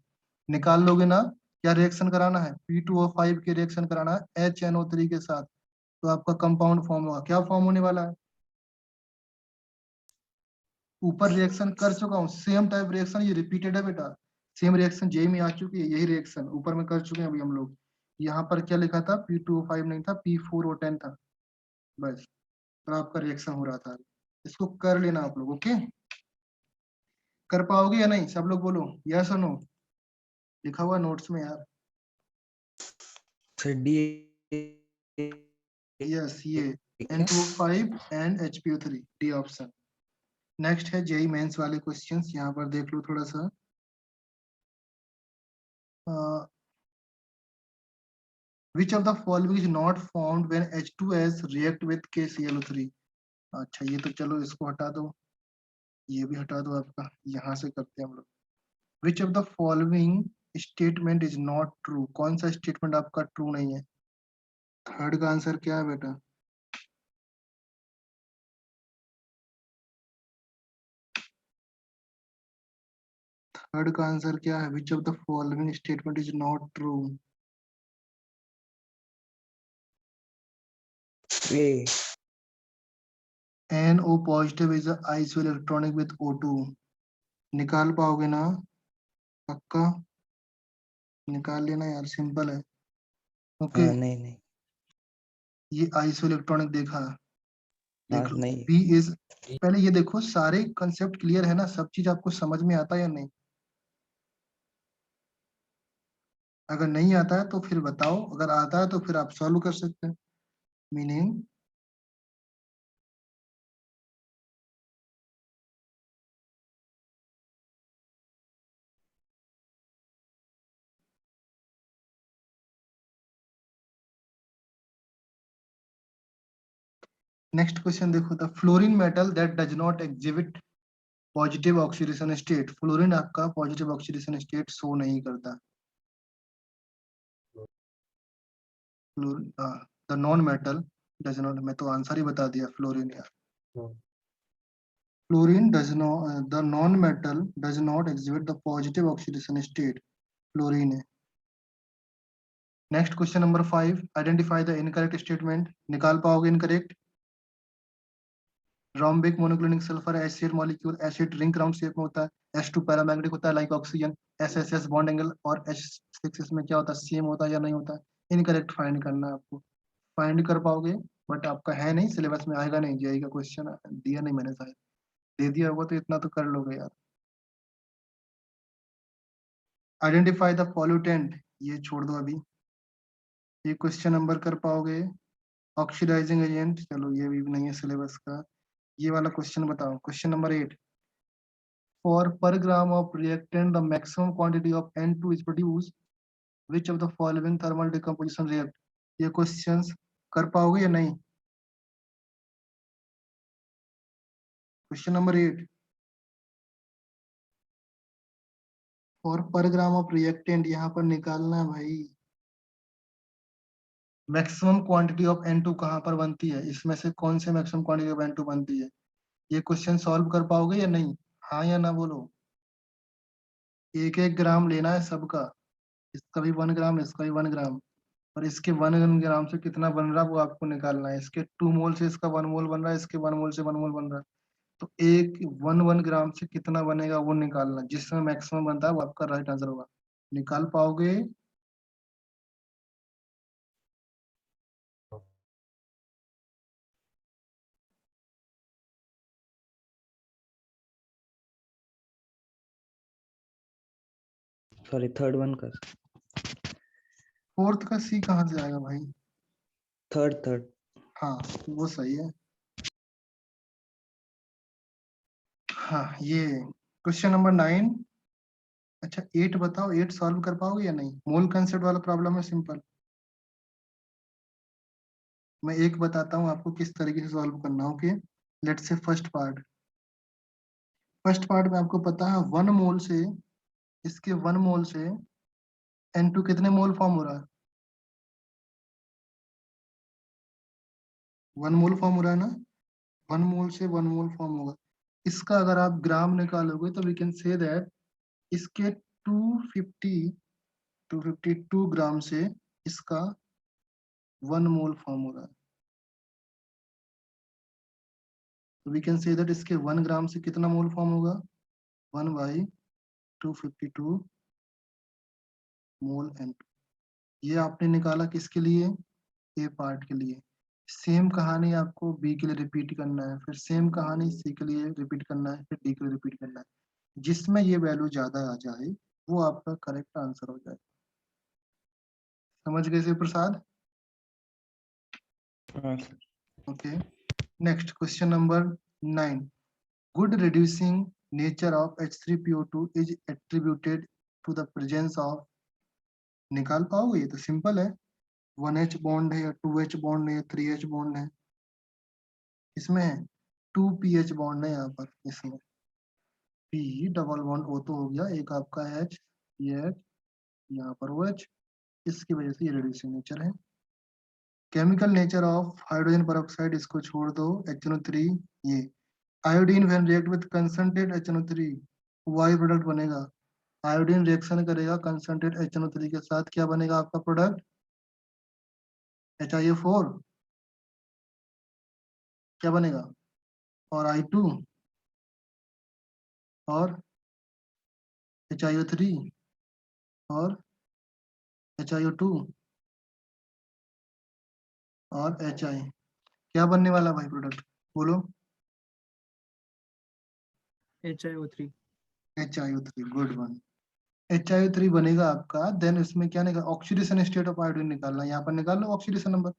निकाल लोगे ना? क्या रिएक्शन कराना है? P2O5 के रिएक्शन कराना है HNO3 के साथ, तो आपका कंपाउंड फॉर्म होगा। क्या फॉर्म होने वाला है? ऊपर रिएक्शन कर चुका हूँ, सेम टाइप रिएक्शन ये रिपीटेड है बेटा। सेम रिएक्शन जेई में आ चुकी है, यही रिएक्शन ऊपर में कर चुके हैं अभी हम लोग। यहाँ पर क्या लिखा था? P2O5 नहीं था, P4O10 था, बस। तो आपका रिएक्शन हो रहा था, इसको कर लेना आप लोग, ओके? कर पाओगे या नहीं? सब लोग बोलो यस और नो, लिखा हुआ नोट्स में यार। D यस, ये N2O5 and HPO3, D option. Next है जेई मेंस वाले क्वेश्चंस, यहाँ पर देख लो थोड़ा सा। Which of the following is not formed when H2S react with KClO3? अच्छा ये तो चलो इसको हटा दो, ये भी हटा दो आपका, यहाँ से करते हैं हम लोग। Which of the following statement is not true? कौन सा स्टेटमेंट आपका ट्रू नहीं है? थर्ड का आंसर क्या है बेटा? थर्ड का आंसर क्या है? विच of the following statement is not true? A NO positive is isoelectronic with O2। निकाल पाओगे ना? पक्का निकाल लेना यार, सिंपल है। ओके हाँ नहीं नहीं ये आइसोइलेक्ट्रॉनिक देखा, हाँ देख लो। नहीं बी इज, पहले ये देखो सारे कंसेप्ट क्लियर है ना, सब चीज आपको समझ में आता है या नहीं? अगर नहीं आता है तो फिर बताओ, अगर आता है तो फिर आप सॉल्व कर सकते हैं। मीनिंग नेक्स्ट क्वेश्चन देखो, the fluorine metal that does not exhibit positive oxidation state. Fluorine आपका पॉजिटिव ऑक्सीडेशन स्टेट शो नहीं करता। The non metal does not, मैं तो आंसर ही बता दिया फ्लोरीन यार। Fluorine does not, the non metal does not exhibit the positive oxidation state, fluorine है। Next question number 5, identify the incorrect statement. निकाल पाओगे incorrect? Rhombic monoclonic sulphur acid molecule, acid ring round shape में होता है, H2 paramagnetic होता है like oxygen, SSS bond angle और H6 में क्या होता है, सेम होता है या नहीं होता है? इनकरेक्ट फाइंड करना है आपको। फाइंड कर पाओगे बट आपका है नहीं, सिलेबस में आएगा नहीं, जेईई का क्वेश्चन दिया नहीं मैंने, शायद दे दिया होगा तो इतना तो कर लोगे यार। आइडेंटिफाई द पॉल्यूटेंट, ये छोड़ दो अभी, ये क्वेश्चन नंबर कर पाओगे। ऑक्सीडाइजिंग एजेंट, चलो ये भी नहीं है सिलेबस का। ये वाला क्वेश्चन बताओ, question number 8, for per gram of reactant the maximum quantity of N2 is produced, which of the following thermal decomposition react? ये क्वेश्चंस कर पाओगे या नहीं? Question number 8, for per gram of reactant, यहाँ पर निकालना है भाई। मैक्सिमम क्वांटिटी ऑफ N2 कहाँ पर बनती है, इसमें से कौन से मैक्सिमम क्वांटिटी ऑफ N2 बनती है? ये क्वेश्चन सॉल्व कर पाओगे या नहीं? हाँ या ना बोलो। 1-1 ग्राम लेना है सबका, इसका भी 1 ग्राम, इसका भी 1 ग्राम, और इसके 1 ग्राम से कितना बन रहा है वो आपको निकालना है। इसके 2 मोल से इसका 1 मोल बन रहा है, इसके 1 मोल से 1 मोल बन रहा है, तो एक 1 ग्राम से कितना बनेगा वो निकालना, जिसमें मैक्सिमम बनता है वो आपका राइट आंसर होगा। निकाल पाओगे? सॉरी थर्ड वन का, फोर्थ का सी कहाँ से आएगा भाई? थर्ड हाँ वो सही है। हाँ ये क्वेश्चन नंबर 9। अच्छा 8 बताओ, 8 सॉल्व कर पाओगे या नहीं? मोल कंसेप्ट वाला प्रॉब्लम है, सिंपल। मैं एक बताता हूँ आपको किस तरीके से सॉल्व करना। Okay let's say first part. First part में आपको पता है 1 मोल से, इसके 1 मोल से N2 कितने मोल फॉर्म हो रहा है? 1 मोल फॉर्म हो रहा है ना? 1 मोल से 1 मोल फॉर्म होगा। इसका अगर आप ग्राम निकालोगे तो वी कैन से दैट इसके 252 ग्राम से इसका 1 मोल फॉर्म हो रहा है। तो वी कैन से दैट इसके 1 ग्राम से कितना मोल फॉर्म होगा? 1/252 मोल N2। ये आपने निकाला किसके लिए? ए पार्ट के लिए। सेम कहानी आपको बी के लिए रिपीट करना है, फिर सेम कहानी सी के लिए रिपीट करना है, फिर डी के लिए रिपीट करना है। जिसमें ये वैल्यू ज्यादा आ जाए वो आपका करेक्ट आंसर हो जाए। समझ गए शिव प्रसाद? हाँ okay next question number 9, good reducing nature of H3PO2 is attributed to the presence of। निकाल पाओगे? ये तो सिंपल है, 1H बॉन्ड है या 2H बॉन्ड है या 3H बॉन्ड है? इसमें 2PH बॉन्ड है यहाँ पर, इसमें P डबल बॉन्ड O तो हो गया, एक आपका H, ये H, यहाँ पर OH, इसकी वजह से ये रिड्यूसिंग नेचर है। Chemical nature of hydrogen peroxide, इसको छोड़ दो, HNO3, ये iodine when react with concentrate HNO3 वायु प्रोडक्ट बनेगा, आयोडीन रिएक्शन करेगा कंसंट्रेट HNO3 के साथ, क्या बनेगा आपका प्रोडक्ट? HiO4 क्या बनेगा? और I2 और HiO3 और HiO2 और HI, क्या बनने वाला भाई प्रोडक्ट बोलो? HiO3 HiO3, good one. HiO3 बनेगा आपका, देन इसमें क्या निकाल, ऑक्सीडेशन स्टेट ऑफ आयोडीन निकालना, यहाँ पर निकाल लो ऑक्सीडेशन नंबर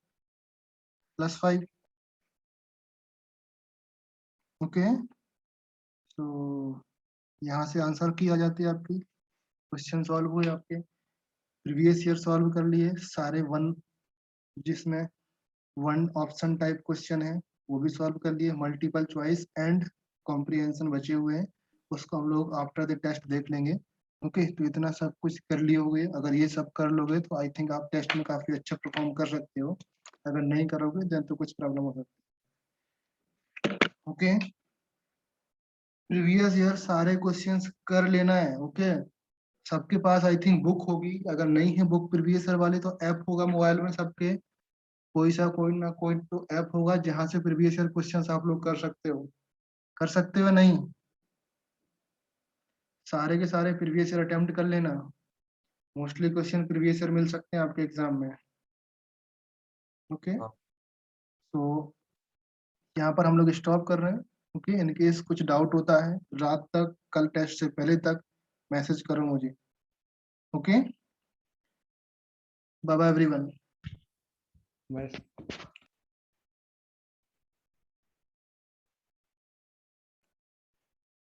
+5। ओके, तो यहाँ से आंसर की आ जाती है आपकी, क्वेश्चन सॉल्व हुए आपके, प्रीवियस ईयर सॉल्व कर लिए सारे वन, जिसमें वन ऑप्शन टाइप क्वेश्चन है वो भी सॉल्व कर लिए, मल्टीपल चॉइस एंड कॉम्प्रिहेंशन बचे हुए हैं, उसको हम लोग आफ्टर द टेस्ट देख लेंगे। ओके, तो इतना सब कुछ कर लिए होगे, अगर ये सब कर लोगे तो आई थिंक आप टेस्ट में काफी अच्छा परफॉर्म कर सकते हो, अगर नहीं करोगे देन तो कुछ प्रॉब्लम हो सकती है। ओके, प्रीवियस ईयर सारे क्वेश्चंस कर लेना है। ओके, सबके पास आई थिंक बुक होगी, अगर नहीं है बुक प्रीवियस ईयर वाली तो ऐप होगा मोबाइल में सबके, कोई ना कोई तो ऐप होगा जहां से प्रीवियस ईयर क्वेश्चंस आप लोग कर सकते हो नहीं? सारे के सारे प्रीवियस ईयर अटेम्प्ट कर लेना, मोस्टली क्वेश्चन प्रीवियस ईयर मिल सकते हैं आपके एग्जाम में। ओके, तो यहाँ पर हम लोग स्टॉप कर रहे हैं। ओके, इन केस कुछ डाउट होता है रात तक, कल टेस्ट से पहले तक मैसेज करो मुझे। Okay, bye bye everyone. बस